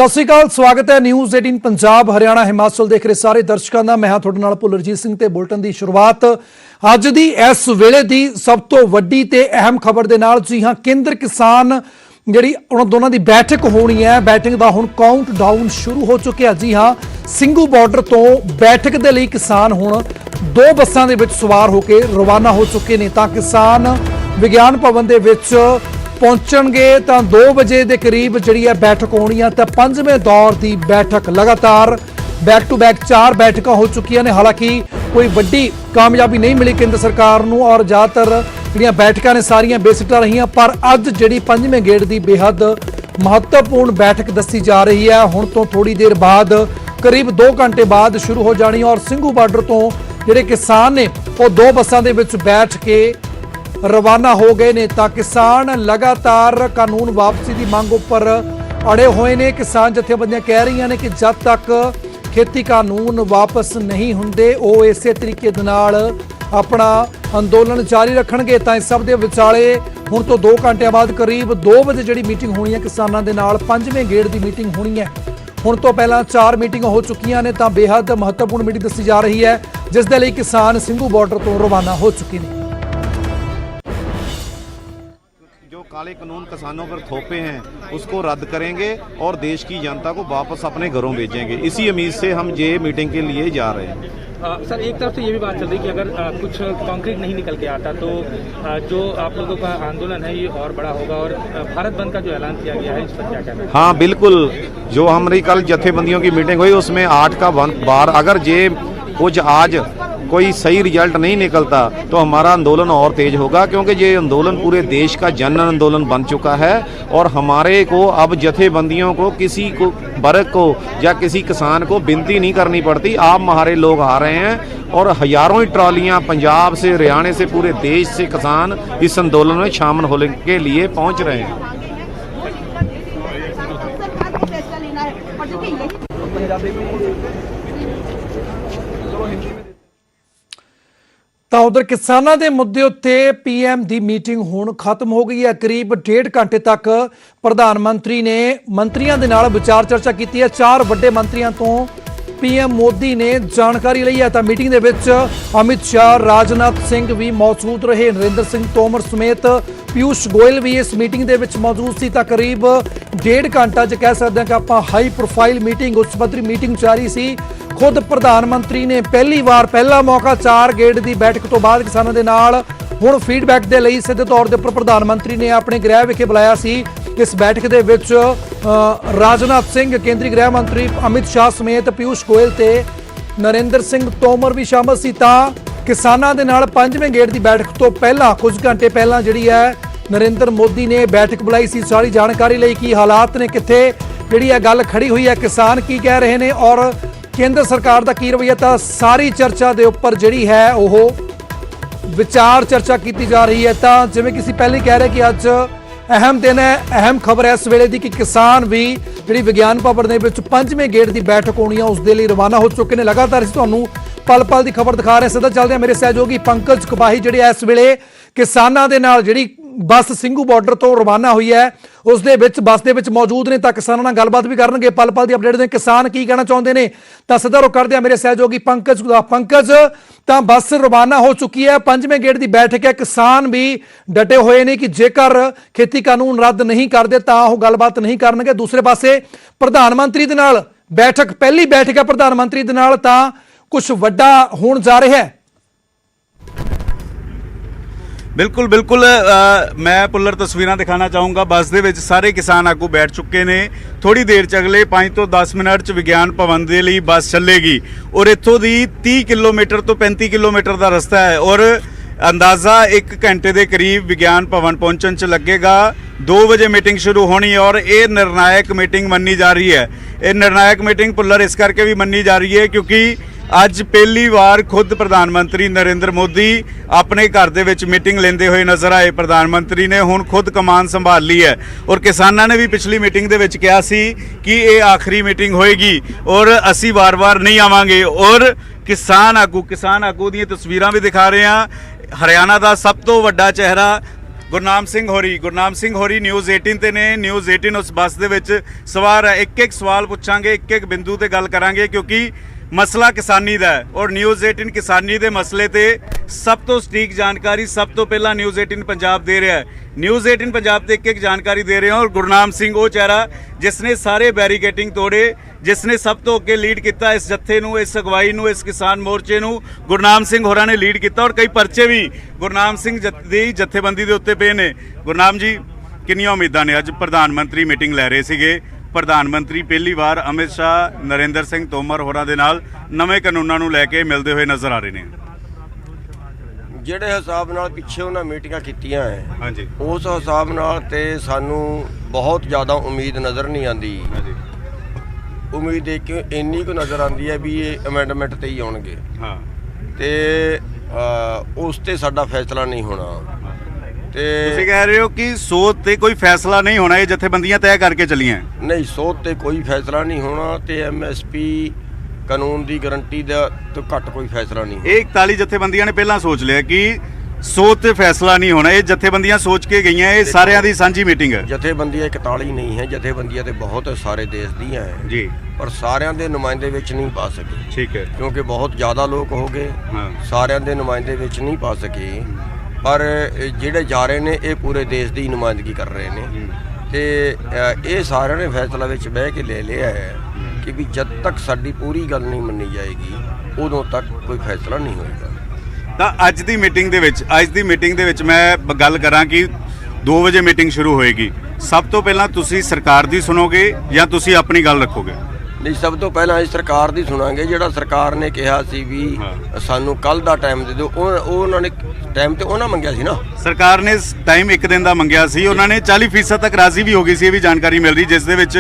सत श्री अकाल, स्वागत है न्यूज़ 18 पंजाब हरियाणा हिमाचल देख रहे सारे दर्शकों का। मैं हाँ तुहाडे नाल भुल्लरजीत सिंह ते बुलेटिन की शुरुआत अज दी इस वेले दी सब तो वड्डी ते अहम खबर दे नाल। जी हाँ, केंद्र किसान जिहड़ी उन्हां दोनां दी बैठक होनी है, बैठक दा हुण काउंट डाउन शुरू हो चुकिया। जी हाँ, ਸਿੰਘੂ बॉर्डर तो बैठक के लिए किसान हुण दो बसां दे विच सवार होकर रवाना हो चुके ने। तां किसान विज्ञान भवन दे विच पहुंचणगे तां 2 बजे के करीब जी बैठक होनी है। तो 5वें दौर की बैठक लगातार बैक टू बैक 4 बैठक हो चुकी ने। हालांकि कोई वड्डी कामयाबी नहीं मिली केंद्र सरकार नूं और ज़्यादातर जिहड़ियां बैठकां ने सारियां बेसिटा रहियां। पर अज जिहड़ी 5वें गेड़ की बेहद महत्वपूर्ण बैठक दसी जा रही है। हुण तो थोड़ी देर बाद करीब 2 घंटे बाद शुरू हो जानी और ਸਿੰਘੂ बार्डर तो जिहड़े किसान ने वो 2 बसां दे विच बैठ के रवाना हो गए ने। तां किसान लगातार कानून वापसी की मांग उपर अड़े हुए ने। किसान जथेबंदियां कह रही ने कि जब तक खेती कानून वापस नहीं हुंदे वो इस तरीके दे नाल अपना अंदोलन जारी रखणगे। तां इस सब दे विचाले हुण तो 2 घंटे बाद करीब 2 बजे जिहड़ी मीटिंग होनी है किसानां दे नाल 5वें गेड़ की मीटिंग होनी है। हुण तो पहला 4 मीटिंग हो चुकियां ने। तां बेहद महत्वपूर्ण मीटिंग दसी जा रही है जिस दे लई किसान ਸਿੰਘੂ बॉर्डर तो रवाना हो चुके हैं। जो काले कानून किसानों पर थोपे हैं उसको रद्द करेंगे और देश की जनता को वापस अपने घरों भेजेंगे। इसी उम्मीद से हम ये मीटिंग के लिए जा रहे हैं। सर, एक तरफ से ये भी बात चल रही है कि अगर कुछ कंक्रीट नहीं निकल के आता तो जो आप लोगों का आंदोलन है ये और बड़ा होगा और भारत बंद का जो ऐलान किया गया है इस पर क्या कहना है? हाँ बिल्कुल, जो हमारी कल जथेबंदियों की मीटिंग हुई उसमें 8 का बार अगर ये कुछ आज कोई सही रिजल्ट नहीं निकलता तो हमारा आंदोलन और तेज होगा, क्योंकि ये आंदोलन पूरे देश का जन आंदोलन बन चुका है। और हमारे को अब जथेबंदियों को किसी को वर्ग को या किसी किसान को विनती नहीं करनी पड़ती। आप हमारे लोग आ रहे हैं और हजारों ही ट्रॉलियां पंजाब से, हरियाणा से, पूरे देश से किसान इस आंदोलन में शामिल होने के लिए पहुंच रहे हैं। ਤਾਂ उधर किसानों के मुद्दे उत्ते PM की मीटिंग हुण खत्म हो गई है। करीब 1.5 घंटे तक प्रधानमंत्री ने मंत्रियों के नाल विचार चर्चा की है। 4 वड्डे मंत्रियों तो PM मोदी ने जानकारी ली है। तो मीटिंग दे विच अमित शाह, राजनाथ सिंह भी मौजूद रहे, नरेंद्र सिंह तोमर समेत पीयूष गोयल भी इस मीटिंग दे विच मौजूद सी। तो करीब 1.5 घंटा च कह सकते हैं कि आप हाई प्रोफाइल मीटिंग, उच्च पद्धरी मीटिंग जारी सी। खुद प्रधानमंत्री ने पहली बार पहला मौका 4 गेड़ की बैठक तो बाद किसानों के नाल हुण फीडबैक के लिए सीधे तौर पर प्रधानमंत्री ने अपने गृह विखे बुलाया सी। इस बैठक के विच राजनाथ सिंह, केंद्रीय गृह मंत्री अमित शाह समेत पीयूष गोयल ते नरेंद्र सिंह तोमर भी शामिल सी। तां किसानों के नाल 5वें गेड़ की बैठक तो पहला कुछ घंटे पहला जिहड़ी है नरेंद्र मोदी ने बैठक बुलाई सी। सारी जानकारी लई कि हालात ने कित्थे जिहड़ी है गल खड़ी हुई है, किसान की कह रहे हैं और केंद्र सरकार का की रवैया। तो सारी चर्चा के उपर जिहड़ी है वह विचार चर्चा की जा रही है। तो जिवें किसी पहले कह रहे कि अज अहम दिन है, अहम खबर है इस वेले की कि किसान भी जिहड़ी विज्ञान भवन दे विच 5वें गेड़ की बैठक होनी है उस दे लई रवाना हो चुके हैं। लगातार असीं तुहानूं पल पल की खबर दिखा रहे हैं। सीधा चलते हैं मेरे सहयोगी पंकज कपाही जिहड़े इस वेले किसानां दे नाल जिहड़ी बस ਸਿੰਘੂ बॉर्डर तो रवाना हुई है उस दे विच बस दे विच मौजूद ने। तां किसानां नाल गलबात भी करनगे, पल पल की अपडेट दें किसान की कहना चाहुंदे ने। तां सीधा रुख करदे आ मेरे सहयोगी पंकज तां बस रवाना हो चुकी है, 5वें गेड़ की बैठक है। किसान भी डटे हुए ने कि जेकर खेती कानून रद्द नहीं करते तां ओह गलबात नहीं करनगे। दूसरे पासे प्रधानमंत्री दे नाल बैठक, पहली बैठक है प्रधानमंत्री दे नाल, तां कुछ वड्डा होण जा रहा है। बिल्कुल बिल्कुल, मैं पुलर तस्वीरां दिखाना चाहूँगा। बस दे विच सारे किसान आगू बैठ चुके ने। थोड़ी देर च अगले 5 तो 10 मिनट च विज्ञान भवन के लिए बस चलेगी और इत्थों दी 30 किलोमीटर तो 35 किलोमीटर का रस्ता है और अंदाज़ा 1 घंटे के करीब विज्ञान भवन पहुँचने च लगेगा। 2 बजे मीटिंग शुरू होनी है और ये निर्णायक मीटिंग मनी जा रही है। ये निर्णायक मीटिंग पुलर इस करके भी मनी जा रही है क्योंकि अज पहली बार खुद प्रधानमंत्री नरेंद्र मोदी अपने घर दे विच मीटिंग लेंदे हुए नज़र आए। प्रधानमंत्री ने हुण खुद कमान संभाल ली है और किसानों ने भी पिछली मीटिंग दे विच कहा सी कि ये आखिरी मीटिंग होएगी और असी बार बार नहीं आवांगे। और किसान आगू दी तस्वीरां भी दिखा रहे हैं। हरियाणा का सब तो वड्डा चेहरा ਗੁਰਨਾਮ ਸਿੰਘ ਹੋਰੀ ਨਿਊਜ਼ 18 ਤੇ ਨੇ। ਨਿਊਜ਼ 18 ਉਸ ਬੱਸ ਦੇ ਵਿੱਚ ਸਵਾਰ ਹੈ। ਇੱਕ ਸਵਾਲ ਪੁੱਛਾਂਗੇ, ਇੱਕ ਬਿੰਦੂ ਤੇ ਗੱਲ ਕਰਾਂਗੇ, ਕਿਉਂਕਿ ਮਸਲਾ ਕਿਸਾਨੀ ਦਾ ਹੈ ਔਰ ਨਿਊਜ਼ 18 ਕਿਸਾਨੀ ਦੇ ਮਸਲੇ ਤੇ ਸਭ ਤੋਂ ਸਟੀਕ ਜਾਣਕਾਰੀ ਸਭ ਤੋਂ ਪਹਿਲਾਂ ਨਿਊਜ਼ 18 ਪੰਜਾਬ ਦੇ ਰਿਹਾ ਹੈ। ਨਿਊਜ਼ 18 ਪੰਜਾਬ ਤੇ ਇੱਕ ਜਾਣਕਾਰੀ ਦੇ ਰਹੇ ਹਾਂ। ਔਰ ਗੁਰਨਾਮ ਸਿੰਘ ਉਹ ਚਿਹਰਾ ਜਿਸ ਨੇ ਸਾਰੇ ਬੈਰੀਕੇਡਿੰਗ ਤੋੜੇ, ਜਿਸ ਨੇ ਸਭ ਤੋਂ ਅੱਗੇ ਲੀਡ ਕੀਤਾ ਇਸ ਜੱਥੇ ਨੂੰ, ਇਸ ਅਗਵਾਈ ਨੂੰ, ਇਸ ਕਿਸਾਨ ਮੋਰਚੇ ਨੂੰ ਗੁਰਨਾਮ ਸਿੰਘ ਹੋਰਾਂ ਨੇ ਲੀਡ ਕੀਤਾ ਔਰ ਕਈ ਪਰਚੇ ਵੀ ਗੁਰਨਾਮ ਸਿੰਘ ਦੀ ਜਥੇਬੰਦੀ ਦੇ ਉੱਤੇ ਪਏ ਨੇ। ਗੁਰਨਾਮ ਜੀ, ਕਿੰਨੀਆਂ ਉਮੀਦਾਂ ਨੇ? ਅੱਜ ਪ੍ਰਧਾਨ ਮੰਤਰੀ ਮੀਟਿੰਗ ਲੈ ਰਹੇ ਸੀਗੇ। ਪ੍ਰਧਾਨ ਮੰਤਰੀ ਪਹਿਲੀ ਵਾਰ ਅਮਿਤ ਸ਼ਾਹ, ਨਰਿੰਦਰ ਸਿੰਘ ਤੋਮਰ ਹੋਰਾਂ ਦੇ ਨਾਲ ਨਵੇਂ ਕਾਨੂੰਨਾਂ ਨੂੰ ਲੈ ਕੇ ਮਿਲਦੇ ਹੋਏ ਨਜ਼ਰ ਆ ਰਹੇ ਨੇ। ਜਿਹੜੇ ਹਿਸਾਬ ਨਾਲ ਪਿੱਛੇ ਉਹਨਾਂ ਮੀਟਿੰਗਾਂ ਕੀਤੀਆਂ ਹੈ, ਹਾਂਜੀ, ਉਸ ਹਿਸਾਬ ਨਾਲ ਤੇ ਸਾਨੂੰ ਬਹੁਤ ਜ਼ਿਆਦਾ ਉਮੀਦ ਨਜ਼ਰ ਨਹੀਂ ਆਉਂਦੀ। ਹਾਂਜੀ, ਉਮੀਦ ਇਹ ਕਿ ਇੰਨੀ ਕੁ ਨਜ਼ਰ ਆਉਂਦੀ ਹੈ ਵੀ ਇਹ ਅਮੈਂਡਮੈਂਟ ਤੇ ਹੀ ਆਉਣਗੇ ਹਾਂ, ਤੇ ਉਸ ਤੇ ਸਾਡਾ ਫੈਸਲਾ ਨਹੀਂ ਹੋਣਾ। ਤੇ ਤੁਸੀਂ ਕਹਿ ਰਹੇ ਹੋ ਕਿ ਸੋਧ ਤੇ ਕੋਈ ਫੈਸਲਾ ਨਹੀਂ ਹੋਣਾ, ਇਹ ਜਥੇਬੰਦੀਆਂ ਤੈਅ ਕਰਕੇ ਚੱਲੀਆਂ। ਨਹੀਂ, ਸੋਧ ਤੇ ਕੋਈ ਫੈਸਲਾ ਨਹੀਂ ਹੋਣਾ ਤੇ MSP ਕਾਨੂੰਨ ਦੀ ਗਾਰੰਟੀ ਦਾ ਤੋਂ ਘੱਟ ਕੋਈ ਫੈਸਲਾ ਨਹੀਂ ਹੋਣਾ। ਇਹ 41 ਜਥੇਬੰਦੀਆਂ ਨੇ ਪਹਿਲਾਂ ਸੋਚ ਲਿਆ ਕਿ ਸੋਧ ਤੇ ਫੈਸਲਾ ਨਹੀਂ ਹੋਣਾ। ਇਹ ਜਥੇਬੰਦੀਆਂ ਸੋਚ ਕੇ ਗਈਆਂ, ਇਹ ਸਾਰਿਆਂ ਦੀ ਸਾਂਝੀ ਮੀਟਿੰਗ ਹੈ। ਜਥੇਬੰਦੀਆਂ 41 ਨਹੀਂ ਹੈ, ਜਥੇਬੰਦੀਆਂ ਤੇ ਬਹੁਤ ਸਾਰੇ ਦੇਸ਼ ਦੀਆਂ ਹੈ ਜੀ, ਪਰ ਸਾਰਿਆਂ ਦੇ ਨੁਮਾਇੰਦੇ ਵਿੱਚ ਨਹੀਂ ਪਾ ਸਕੇ। ਠੀਕ ਹੈ, ਕਿਉਂਕਿ ਬਹੁਤ ਜ਼ਿਆਦਾ ਲੋਕ ਹੋ ਗਏ, ਹਾਂ, ਸਾਰਿਆਂ ਦੇ ਨੁਮਾਇੰਦੇ ਵਿੱਚ ਨਹੀਂ ਪਾ ਸਕੇ। ਪਰ ਜਿਹੜੇ ਜਾ ਰਹੇ ਨੇ ਇਹ ਪੂਰੇ ਦੇਸ਼ ਦੀ ਨੁਮਾਇੰਦਗੀ ਕਰ ਰਹੇ ਨੇ ਤੇ ਇਹ ਸਾਰਿਆਂ ਨੇ ਫੈਸਲਾ ਵਿੱਚ ਬਹਿ ਕੇ ਲੈ ਲਿਆ ਹੈ ਕਿ ਵੀ ਜਦ ਤੱਕ ਸਾਡੀ ਪੂਰੀ ਗੱਲ ਨਹੀਂ ਮੰਨੀ ਜਾਏਗੀ ਉਦੋਂ ਤੱਕ ਕੋਈ ਫੈਸਲਾ ਨਹੀਂ ਹੋਏਗਾ। ਤਾਂ ਅੱਜ ਦੀ ਮੀਟਿੰਗ ਦੇ ਵਿੱਚ ਮੈਂ ਗੱਲ ਕਰਾਂ ਕਿ 2 ਵਜੇ ਮੀਟਿੰਗ ਸ਼ੁਰੂ ਹੋਏਗੀ। ਸਭ ਤੋਂ ਪਹਿਲਾਂ ਤੁਸੀਂ ਸਰਕਾਰ ਦੀ ਸੁਣੋਗੇ ਜਾਂ ਤੁਸੀਂ ਆਪਣੀ ਗੱਲ ਰੱਖੋਗੇ? ਨਹੀਂ, ਸਭ ਤੋਂ ਪਹਿਲਾਂ ਅਸੀਂ ਸਰਕਾਰ ਦੀ ਸੁਣਾਂਗੇ। ਜਿਹੜਾ ਸਰਕਾਰ ਨੇ ਕਿਹਾ ਸੀ ਵੀ ਸਾਨੂੰ ਕੱਲ ਦਾ ਟਾਈਮ ਦੇ ਦਿਓ, ਉਹ ਉਹਨਾਂ ਨੇ ਟਾਈਮ ਤੇ ਉਹਨਾਂ ਮੰਗਿਆ ਸੀ ਨਾ। ਸਰਕਾਰ ਨੇ ਟਾਈਮ 1 ਦਿਨ ਦਾ ਮੰਗਿਆ ਸੀ, ਉਹਨਾਂ ਨੇ 40% ਤੱਕ ਰਾਜ਼ੀ ਵੀ ਹੋ ਗਈ ਸੀ। ਇਹ ਵੀ ਜਾਣਕਾਰੀ ਮਿਲ ਰਹੀ, ਜਿਸ ਦੇ ਵਿੱਚ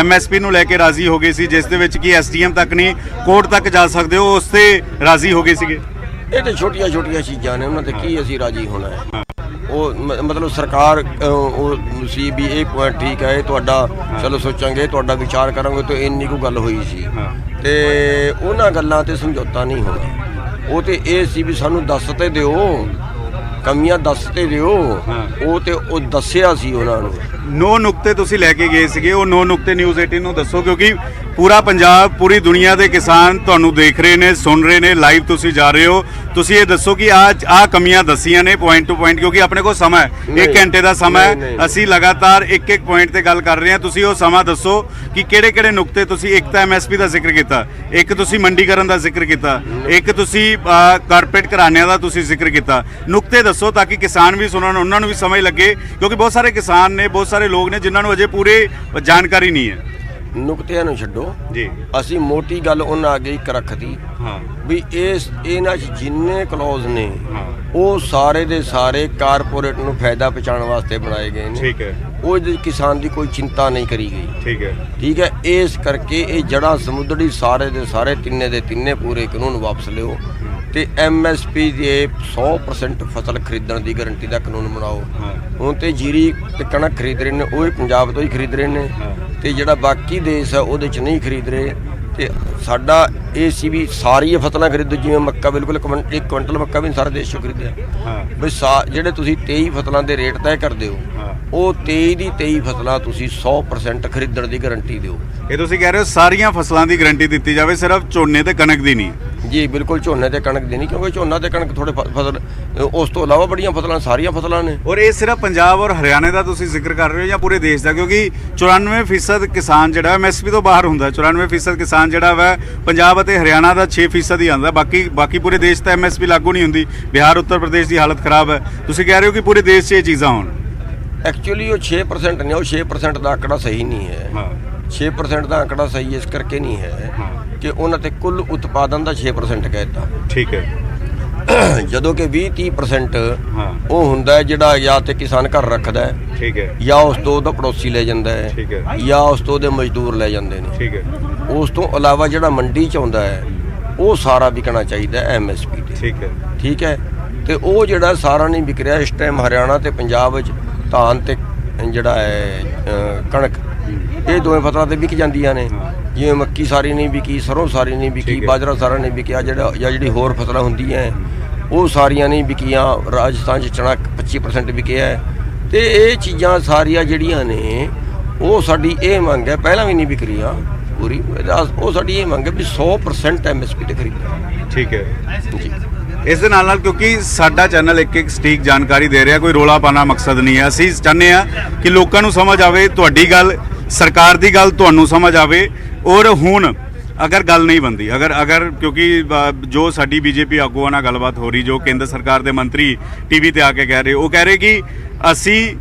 MSP ਨੂੰ ਲੈ ਕੇ ਰਾਜ਼ੀ ਹੋ ਗਏ ਸੀ, ਜਿਸ ਦੇ ਵਿੱਚ ਕਿ SDM ਤੱਕ ਨਹੀਂ ਕੋਰਟ ਤੱਕ ਜਾ ਸਕਦੇ ਹੋ, ਉਸ ਤੇ ਰਾਜ਼ੀ ਹੋ ਗਏ ਸੀਗੇ। ਇਹ ਤੇ ਛੋਟੀਆਂ ਚੀਜ਼ਾਂ ਨੇ, ਉਹਨਾਂ ਤੇ ਕੀ ਅਸੀਂ ਰਾਜ਼ੀ ਹੋਣਾ ਹੈ। ਉਹ ਮਤਲਬ ਸਰਕਾਰ ਉਹ ਸੀ ਵੀ ਇਹ ਪੁਆਇੰਟ ਠੀਕ ਹੈ, ਇਹ ਤੁਹਾਡਾ ਚਲੋ ਸੋਚਾਂਗੇ, ਤੁਹਾਡਾ ਵਿਚਾਰ ਕਰਾਂਗੇ, ਤਾਂ ਇੰਨੀ ਕੁ ਗੱਲ ਹੋਈ ਸੀ ਤੇ ਉਹਨਾਂ ਗੱਲਾਂ ਤੇ ਸਮਝੌਤਾ ਨਹੀਂ ਹੋਣਾ। ਉਹ ਤੇ ਇਹ ਸੀ ਵੀ ਸਾਨੂੰ ਦੱਸ ਤੇ ਦਿਓ, ਕਮੀਆਂ ਦੱਸ ਤੇ ਦਿਓ। ਉਹ ਤੇ ਉਹ ਦੱਸਿਆ ਸੀ ਉਹਨਾਂ ਨੂੰ। 9 ਨੁਕਤੇ ਤੁਸੀਂ ਲੈ ਕੇ ਗਏ ਸੀਗੇ, ਉਹ 9 ਨੁਕਤੇ ਨਿਊਜ਼ 18 ਨੂੰ ਦੱਸੋ, ਕਿਉਂਕਿ ਪੂਰਾ ਪੰਜਾਬ, ਪੂਰੀ ਦੁਨੀਆ ਦੇ ਕਿਸਾਨ ਤੁਹਾਨੂੰ ਦੇਖ ਰਹੇ ਨੇ, ਸੁਣ ਰਹੇ ਨੇ, ਲਾਈਵ ਤੁਸੀਂ ਜਾ ਰਹੇ ਹੋ। ਤੁਸੀਂ ਇਹ ਦੱਸੋ ਕਿ ਆਹ ਕਮੀਆਂ ਦੱਸੀਆਂ ਨੇ ਪੁਆਇੰਟ ਟੂ ਪੁਆਇੰਟ, ਕਿਉਂਕਿ ਆਪਣੇ ਕੋਲ ਸਮਾਂ ਹੈ, 1 ਘੰਟੇ ਦਾ ਸਮਾਂ ਹੈ। ਅਸੀਂ ਲਗਾਤਾਰ ਇੱਕ ਪੁਆਇੰਟ ਤੇ ਗੱਲ ਕਰ ਰਹੇ ਹਾਂ। ਤੁਸੀਂ ਉਹ ਸਮਾਂ ਦੱਸੋ ਕਿ ਕਿਹੜੇ ਨੁਕਤੇ ਤੁਸੀਂ, ਇੱਕ ਤਾਂ MSP ਦਾ ਜ਼ਿਕਰ ਕੀਤਾ, ਇੱਕ ਤੁਸੀਂ ਮੰਡੀਕਰਨ ਦਾ ਜ਼ਿਕਰ ਕੀਤਾ, ਇੱਕ ਤੁਸੀਂ ਕਾਰਪੋਰੇਟ ਘਰਾਣਿਆਂ ਦਾ ਤੁਸੀਂ ਜ਼ਿਕਰ ਕੀਤਾ। ਨੁਕਤੇ ਦੱਸੋ ਤਾਂ ਕਿ ਕਿਸਾਨ ਵੀ ਸੁਣਨ, ਉਹਨਾਂ ਨੂੰ ਵੀ ਸਮਝ ਲੱਗੇ, ਕਿਉਂਕਿ ਬਹੁਤ ਸਾਰੇ ਕਿਸਾਨ ਨੇ, ਬਹੁਤ ਸਾਰੇ ਲੋਕ ਨੇ ਜਿਨ੍ਹਾਂ ਨੂੰ ਅਜੇ ਪੂਰੇ ਜਾਣਕਾਰੀ ਨਹੀਂ ਹੈ। ਨੁਕਤਿਆਂ ਨੂੰ ਛੱਡੋ ਜੀ, ਅਸੀਂ ਮੋਟੀ ਗੱਲ ਉਹਨਾਂ ਅੱਗੇ ਇੱਕ ਰੱਖਤੀ ਹਾਂ ਵੀ ਇਹਨਾਂ 'ਚ ਜਿੰਨੇ ਕਲੌਜ਼ ਨੇ ਹਾਂ, ਉਹ ਸਾਰੇ ਦੇ ਸਾਰੇ ਕਾਰਪੋਰੇਟ ਨੂੰ ਫਾਇਦਾ ਪਹੁੰਚਾਉਣ ਵਾਸਤੇ ਬਣਾਏ ਗਏ ਨੇ। ਠੀਕ ਹੈ, ਉਹ ਕਿਸਾਨ ਦੀ ਕੋਈ ਚਿੰਤਾ ਨਹੀਂ ਕਰੀ ਗਈ। ਠੀਕ ਹੈ, ਇਸ ਕਰਕੇ ਇਹ ਜੜ੍ਹਾਂ ਸਮੁੰਦਰੀ ਸਾਰੇ ਦੇ ਸਾਰੇ ਤਿੰਨੇ ਦੇ ਤਿੰਨੇ ਪੂਰੇ ਕਾਨੂੰਨ ਵਾਪਸ ਲਿਓ ਤੇ MSP ਦੇ 100% ਫਸਲ ਖਰੀਦਣ ਦੀ ਗਾਰੰਟੀ ਦਾ ਕਾਨੂੰਨ ਬਣਾਓ। ਹੁਣ ਤੇ ਜੀਰੀ ਤੇ ਕਣਕ ਖਰੀਦ ਰਹੇ ਨੇ, ਉਹ ਪੰਜਾਬ ਤੋਂ ਹੀ ਖਰੀਦ ਰਹੇ ਨੇ ਤੇ ਜਿਹੜਾ ਬਾਕੀ ਦੇਸ਼ ਹੈ ਉਹਦੇ 'ਚ ਨਹੀਂ ਖਰੀਦ ਰਹੇ। ਤੇ ਸਾਡਾ ਇਹ ਸੀ ਵੀ ਸਾਰੀਆਂ ਫਸਲਾਂ ਖਰੀਦੋ, ਜਿਵੇਂ ਮੱਕਾ, ਬਿਲਕੁਲ 1 ਕੁਇੰਟਲ ਮੱਕਾ ਵੀ ਸਾਰੇ ਦੇਸ਼ 'ਚੋਂ ਖਰੀਦਿਆ। ਵੀ ਜਿਹੜੇ ਤੁਸੀਂ 23 ਫਸਲਾਂ ਦੇ ਰੇਟ ਤੈਅ ਕਰਦੇ ਹੋ, ਉਹ 23 ਦੀ 23 ਫਸਲਾਂ ਤੁਸੀਂ 100% ਖਰੀਦਣ ਦੀ ਗਾਰੰਟੀ ਦਿਓ। ਇਹ ਤੁਸੀਂ ਕਹਿ ਰਹੇ ਹੋ ਸਾਰੀਆਂ ਫਸਲਾਂ ਦੀ ਗਾਰੰਟੀ ਦਿੱਤੀ ਜਾਵੇ, ਸਿਰਫ ਝੋਨੇ ਤੇ ਕਣਕ ਦੀ ਨਹੀਂ? ਜੀ ਬਿਲਕੁਲ, ਝੋਨੇ ਤੇ ਕਣਕ ਦੀ ਨਹੀਂ, ਕਿਉਂਕਿ ਝੋਨਾ ਤੇ ਕਣਕ ਥੋੜੇ ਫਸਲ, ਉਸ ਤੋਂ ਇਲਾਵਾ ਬੜੀਆਂ ਫਸਲਾਂ, ਸਾਰੀਆਂ ਫਸਲਾਂ ਨੇ। ਔਰ ਇਹ ਸਿਰਫ ਪੰਜਾਬ ਔਰ ਹਰਿਆਣੇ ਦਾ ਤੁਸੀਂ ਜ਼ਿਕਰ ਕਰ ਰਹੇ ਹੋ ਜਾਂ ਪੂਰੇ ਦੇਸ਼ ਦਾ? ਕਿਉਂਕਿ 94% ਕਿਸਾਨ ਜਿਹੜਾ MSP ਤੋਂ ਬਾਹਰ ਹੁੰਦਾ, 94% ਕਿਸਾਨ ਜਿਹੜਾ ਵਾ ਪੰਜਾਬ ਅਤੇ ਹਰਿਆਣਾ ਦਾ 6% ਹੀ ਆਉਂਦਾ, ਬਾਕੀ ਪੂਰੇ ਦੇਸ਼ ਤਾਂ MSP ਲਾਗੂ ਨਹੀਂ ਹੁੰਦੀ। ਬਿਹਾਰ, ਉੱਤਰ ਪ੍ਰਦੇਸ਼ ਦੀ ਹਾਲਤ ਖਰਾਬ ਹੈ। ਤੁਸੀਂ ਕਹਿ ਰਹੇ ਹੋ ਕਿ ਪੂਰੇ ਦੇਸ਼ 'ਚ ਇਹ ਚੀਜ਼ਾਂ ਹੋਣ। ਐਕਚੁਅਲੀ ਉਹ 6% ਨੇ, ਉਹ 6% ਦਾ ਆંકੜਾ ਸਹੀ ਨਹੀਂ ਹੈ। 6% ਦਾ ਆંકੜਾ ਸਹੀ ਇਸ ਕਰਕੇ ਨਹੀਂ ਹੈ ਕਿ ਉਹਨਾਂ ਤੇ ਕੁੱਲ ਉਤਪਾਦਨ ਦਾ 6% ਕਹਿਤਾ। ਠੀਕ ਹੈ, ਜਦੋਂ ਕਿ 20-30% ਉਹ ਹੁੰਦਾ ਜਿਹੜਾ ਜਾਂ ਤੇ ਕਿਸਾਨ ਘਰ ਰੱਖਦਾ ਹੈ, ਠੀਕ ਹੈ, ਜਾਂ ਉਸ ਤੋਂ ਉਹਦਾ ਪੜੋਸੀ ਲੈ ਜਾਂਦਾ ਹੈ, ਠੀਕ ਹੈ, ਜਾਂ ਉਸ ਤੋਂ ਉਹਦੇ ਮਜ਼ਦੂਰ ਲੈ ਜਾਂਦੇ ਨੇ। ਠੀਕ ਹੈ, ਉਸ ਤੋਂ ਇਲਾਵਾ ਜਿਹੜਾ ਮੰਡੀ 'ਚ ਆਉਂਦਾ ਹੈ ਉਹ ਸਾਰਾ ਵਿਕਣਾ ਚਾਹੀਦਾ MSP ਤੇ। ਠੀਕ ਹੈ, ਠੀਕ ਹੈ, ਤੇ ਉਹ ਜਿਹੜਾ ਸਾਰਾ ਨਹੀਂ ਵਿਕ ਰਿਹਾ ਇਸ ਟਾਈਮ ਹਰਿਆਣਾ ਤੇ ਪੰਜਾਬ ਵਿੱਚ ਧਾਨ ਤੇ ਜਿਹੜਾ ਹੈ ਕਣਕ, ਇਹ ਦੋਵੇਂ ਫਸਲਾਂ ਤੇ ਵਿਕ ਜਾਂਦੀਆਂ ਨੇ। ਜਿਵੇਂ ਮੱਕੀ ਸਾਰੀ ਨਹੀਂ ਵਿਕੀ, ਸਰੋਂ ਸਾਰੀ ਨਹੀਂ ਵਿਕੀ, ਬਾਜਰਾ ਸਾਰਾ ਨਹੀਂ ਵਿਕਿਆ, ਜਿਹੜੀ ਹੋਰ ਫਸਲਾਂ ਹੁੰਦੀਆਂ ਉਹ ਸਾਰੀਆਂ ਨਹੀਂ ਵਿਕੀਆਂ। ਰਾਜਸਥਾਨ 'ਚ ਚਣਾ 25% ਵਿਕਿਆ ਹੈ, ਤੇ ਇਹ ਚੀਜ਼ਾਂ ਸਾਰੀਆਂ ਜਿਹੜੀਆਂ ਨੇ ਉਹ ਸਾਡੀ ਇਹ ਮੰਗ ਹੈ, ਪਹਿਲਾਂ ਵੀ ਨਹੀਂ ਵਿਕਰੀ ਆ ਪੂਰੀ, ਉਹ ਸਾਡੀ ਇਹ ਮੰਗ ਹੈ ਵੀ 100% MSP ਤੇ ਖਰੀਦੋ। ਠੀਕ ਹੈ ਜੀ। ਇਸ ਦੇ ਨਾਲ ਕਿਉਂਕਿ ਸਾਡਾ ਚੈਨਲ ਇੱਕ ਸਟੀਕ ਜਾਣਕਾਰੀ ਦੇ ਰਿਹਾ, ਕੋਈ ਰੋਲਾ ਪਾਣਾ ਮਕਸਦ ਨਹੀਂ ਹੈ। ਅਸੀਂ ਚਾਹੁੰਦੇ ਆ ਕਿ ਲੋਕਾਂ ਨੂੰ ਸਮਝ ਆਵੇ, ਤੁਹਾਡੀ ਗੱਲ ਸਰਕਾਰ ਦੀ ਗੱਲ ਤੁਹਾਨੂੰ ਸਮਝ ਆਵੇ। ਔਰ ਹੁਣ ਅਗਰ ਗੱਲ ਨਹੀਂ ਬਣਦੀ, ਅਗਰ ਕਿਉਂਕਿ ਜੋ ਸਾਡੀ ਬੀਜੇਪੀ ਆਗੂਆਂ ਨਾਲ ਗੱਲਬਾਤ ਹੋ ਰਹੀ, ਜੋ ਕੇਂਦਰ ਸਰਕਾਰ ਦੇ ਮੰਤਰੀ ਟੀਵੀ ਤੇ ਆ ਕੇ ਕਹਿ ਰਹੇ, ਉਹ ਕਹਿ ਰਹੇ ਕਿ ਅਸੀਂ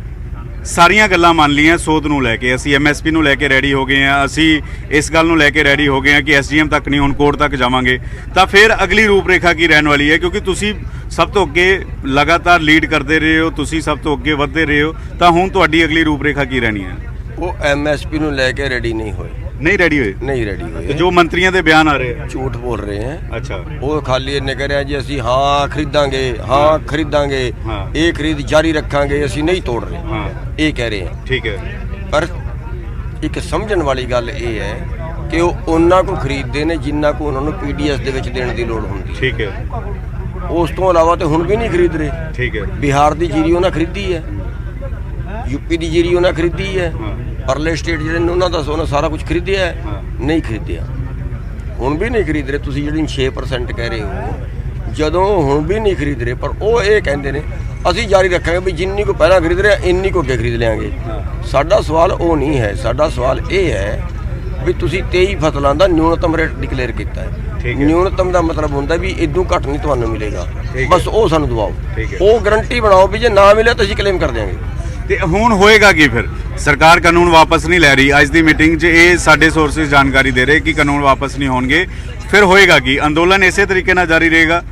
ਸਾਰੀਆਂ ਗੱਲਾਂ ਮੰਨ ਲਈਆਂ ਸੋਧ ਨੂੰ ਲੈ ਕੇ, ਅਸੀਂ MSP ਨੂੰ ਲੈ ਕੇ ਰੈਡੀ ਹੋ ਗਏ ਹਾਂ, ਅਸੀਂ ਇਸ ਗੱਲ ਨੂੰ ਲੈ ਕੇ ਰੈਡੀ ਹੋ ਗਏ ਹਾਂ ਕਿ SDM ਤੱਕ ਨਹੀਂ, ਹੁਣ ਕੋਰਟ ਤੱਕ ਜਾਵਾਂਗੇ। ਤਾਂ ਫਿਰ ਅਗਲੀ ਰੂਪਰੇਖਾ ਕੀ ਰਹਿਣ ਵਾਲੀ ਹੈ? ਕਿਉਂਕਿ ਤੁਸੀਂ ਸਭ ਤੋਂ ਅੱਗੇ ਲਗਾਤਾਰ ਲੀਡ ਕਰਦੇ ਰਹੇ ਹੋ, ਤੁਸੀਂ ਸਭ ਤੋਂ ਅੱਗੇ ਵਧਦੇ ਰਹੇ ਹੋ, ਤਾਂ ਹੁਣ ਤੁਹਾਡੀ ਅਗਲੀ ਰੂਪਰੇਖਾ ਕੀ ਰਹਿਣੀ ਹੈ? ਉਹ MSP ਨੂੰ ਲੈ ਕੇ ਰੈਡੀ ਨਹੀਂ ਹੋਏ, ਨਹੀਂ ਰੈਡੀ ਹੋਏ, ਨਹੀਂ ਰੈਡੀ ਹੋਏ। ਤੇ ਜੋ ਮੰਤਰੀਆਂ ਦੇ ਬਿਆਨ ਆ ਰਹੇ ਆ, ਝੂਠ ਬੋਲ ਰਹੇ ਹੈ। ਅੱਛਾ, ਉਹ ਖਾਲੀ ਇਹਨੇ ਕਰਿਆ ਜੀ ਅਸੀਂ ਹਾਂ ਖਰੀਦਾਂਗੇ, ਹਾਂ ਖਰੀਦਾਂਗੇ, ਹਾਂ। ਇਹ ਖਰੀਦ ਜਾਰੀ ਰੱਖਾਂਗੇ, ਅਸੀਂ ਨਹੀਂ ਤੋੜ ਰਹੇ, ਹਾਂ ਇਹ ਕਹਿ ਰਹੇ ਆ। ਠੀਕ ਹੈ, ਪਰ ਇੱਕ ਸਮਝਣ ਵਾਲੀ ਗੱਲ ਇਹ ਹੈ ਕਿ ਉਹ ਉਹਨਾਂ ਕੋ ਖਰੀਦਦੇ ਨੇ ਜਿੰਨਾ ਕੋ ਉਹਨਾਂ ਨੂੰ PDS ਦੇ ਵਿੱਚ ਦੇਣ ਦੀ ਲੋੜ ਹੁੰਦੀ ਹੈ। ਠੀਕ ਹੈ, ਉਸ ਤੋਂ ਇਲਾਵਾ ਤੇ ਹੁਣ ਵੀ ਨਹੀਂ ਖਰੀਦ ਰਹੇ। ਠੀਕ ਹੈ, ਬਿਹਾਰ ਦੀ ਜੀਰੀ ਉਹਨਾਂ ਖਰੀਦੀ ਹੈ, UP ਦੀ ਜੀਰੀ ਉਹਨਾਂ ਖਰੀਦੀ ਹੈ, ਹਾਂ। ਪਰਲੇ ਸਟੇਟ ਜਿਹੜੇ ਨੇ ਉਹਨਾਂ ਦਾ ਉਹਨਾਂ ਸਾਰਾ ਕੁਝ ਖਰੀਦਿਆ ਹੈ, ਹਾਂ। ਨਹੀਂ ਖਰੀਦਿਆ, ਹੁਣ ਵੀ ਨਹੀਂ ਖਰੀਦ ਰਹੇ। ਤੁਸੀਂ ਜਿਹੜੀ 6% ਕਹਿ ਰਹੇ ਹੋ, ਜਦੋਂ ਹੁਣ ਵੀ ਨਹੀਂ ਖਰੀਦ ਰਹੇ, ਪਰ ਉਹ ਇਹ ਕਹਿੰਦੇ ਨੇ ਅਸੀਂ ਜਾਰੀ ਰੱਖਾਂਗੇ ਵੀ ਜਿੰਨੀ ਕੋ ਪਹਿਲਾਂ ਖਰੀਦ ਰਹੇ ਇੰਨੀ ਕੋ ਅੱਗੇ ਖਰੀਦ ਲਿਆਂਗੇ। ਸਾਡਾ ਸਵਾਲ ਉਹ ਨਹੀਂ ਹੈ, ਸਾਡਾ ਸਵਾਲ ਇਹ ਹੈ ਵੀ ਤੁਸੀਂ 23 ਫਸਲਾਂ ਦਾ ਨਿਊਨਤਮ ਰੇਟ ਡਿਕਲੇਅਰ ਕੀਤਾ ਹੈ। ਨਿਊਨਤਮ ਦਾ ਮਤਲਬ ਹੁੰਦਾ ਵੀ ਇਦੋਂ ਘੱਟ ਨਹੀਂ ਤੁਹਾਨੂੰ ਮਿਲੇਗਾ, ਬਸ ਉਹ ਸਾਨੂੰ ਦਵਾਓ, ਉਹ ਗਰੰਟੀ ਬਣਾਓ ਵੀ ਜੇ ਨਾ ਮਿਲਿਆ ਤਾਂ ਅਸੀਂ ਕਲੇਮ ਕਰ ਦਿਆਂਗੇ। ਤੇ ਹੁਣ ਹੋਏਗਾ ਕੀ ਫਿਰ? ਸਰਕਾਰ ਕਾਨੂੰਨ ਵਾਪਸ ਨਹੀਂ ਲੈ ਰਹੀ। ਅੱਜ ਦੀ ਮੀਟਿੰਗ 'ਚ ਇਹ ਸਾਡੇ ਸੋਰਸਿਸ ਜਾਣਕਾਰੀ ਦੇ ਰਹੇ ਕਿ ਕਾਨੂੰਨ ਵਾਪਸ ਨਹੀਂ ਹੋਣਗੇ। ਫਿਰ ਹੋਏਗਾ ਕੀ? ਅੰਦੋਲਨ ਇਸੇ ਤਰੀਕੇ ਨਾਲ ਜਾਰੀ ਰਹੇਗਾ?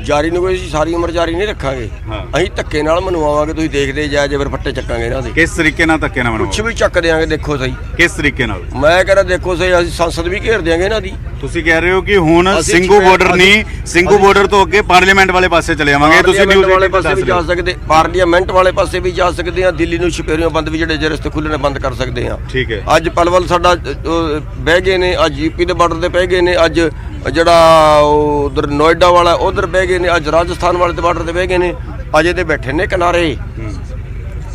ਜਾਰੀ ਨੂੰ ਕੋਈ ਅਸੀਂ ਸਾਰੀ ਉਮਰ ਜਾਰੀ ਨਹੀਂ ਰੱਖਾਂਗੇ, ਹਾਂ। ਅਸੀਂ ਧੱਕੇ ਨਾਲ ਮਨਵਾਵਾਂਗੇ। ਤੁਸੀਂ ਦੇਖਦੇ ਜਾ ਜੇ ਫਿਰ ਫੱਟੇ ਚੱਕਾਂਗੇ ਇਹਨਾਂ ਦੇ। ਕਿਸ ਤਰੀਕੇ ਨਾਲ ਧੱਕੇ ਨਾਲ ਕੁਛ ਮਨਾਓ? ਵੀ ਚੱਕ ਦਿਆਂਗੇ, ਦੇਖੋ ਸਹੀ ਕਿਸ ਤਰੀਕੇ ਨਾਲ? ਮੈਂ ਕਹਿੰਦਾ ਦੇਖੋ ਸਹੀ, ਅਸੀਂ ਸੰਸਦ ਵੀ ਘੇਰ ਦਿਆਂਗੇ ਇਹਨਾਂ ਦੀ। ਤੁਸੀਂ ਕਹਿ ਰਹੇ ਹੋ ਕਿ ਹੁਣ ਅਸੀਂ ਸਿੰਘੂ ਬਾਰਡਰ ਅਸੀਂ- ਨਹੀਂ, ਸਿੰਘੂ ਬਾਰਡਰ ਤੋਂ ਅੱਗੇ ਪਾਰਲੀਮੈਂਟ ਵਾਲੇ ਪਾਸੇ ਚਲੇ ਜਾਵਾਂਗੇ। ਤੁਸੀਂ ਨਿਊਜ਼ ਵਾਲੇ ਪਾਸੇ ਵੀ ਜਾ ਸਕਦੇ, ਪਾਰਲੀਮੈਂਟ ਵਾਲੇ ਪਾਸੇ ਵੀ ਜਾ ਸਕਦੇ ਆ, ਦਿੱਲੀ ਨੂੰ ਛਪੇਰਿਓਂ ਬੰਦ ਵੀ ਜਿਹੜੇ ਰਸਤੇ ਖੁੱਲ੍ਹਣੇ ਬੰਦ ਕਰ ਸਕਦੇ ਆ। ਠੀਕ ਹੈ, ਅੱਜ ਪਲਵਲ ਸਾਡਾ ਬਹਿ ਗਏ ਨੇ, ਅੱਜ UP ਦੇ ਬਾਰਡਰ ਤੇ ਬਹਿ ਗਏ ਨੇ, ਅੱਜ ਜਿਹੜਾ ਉਧਰ ਨੋਇਡਾ ਵਾਲਾ ਉਧਰ ਬਹਿ ਗਏ ਨੇ, ਅੱਜ ਰਾਜਸਥਾਨ ਵਾਲੇ ਦੇ ਬਾਰਡਰ ਤੇ ਬਹਿ ਗਏ ਨੇ, ਅਜੇ ਤੇ ਬੈਠੇ ਨੇ ਕਿਨਾਰੇ।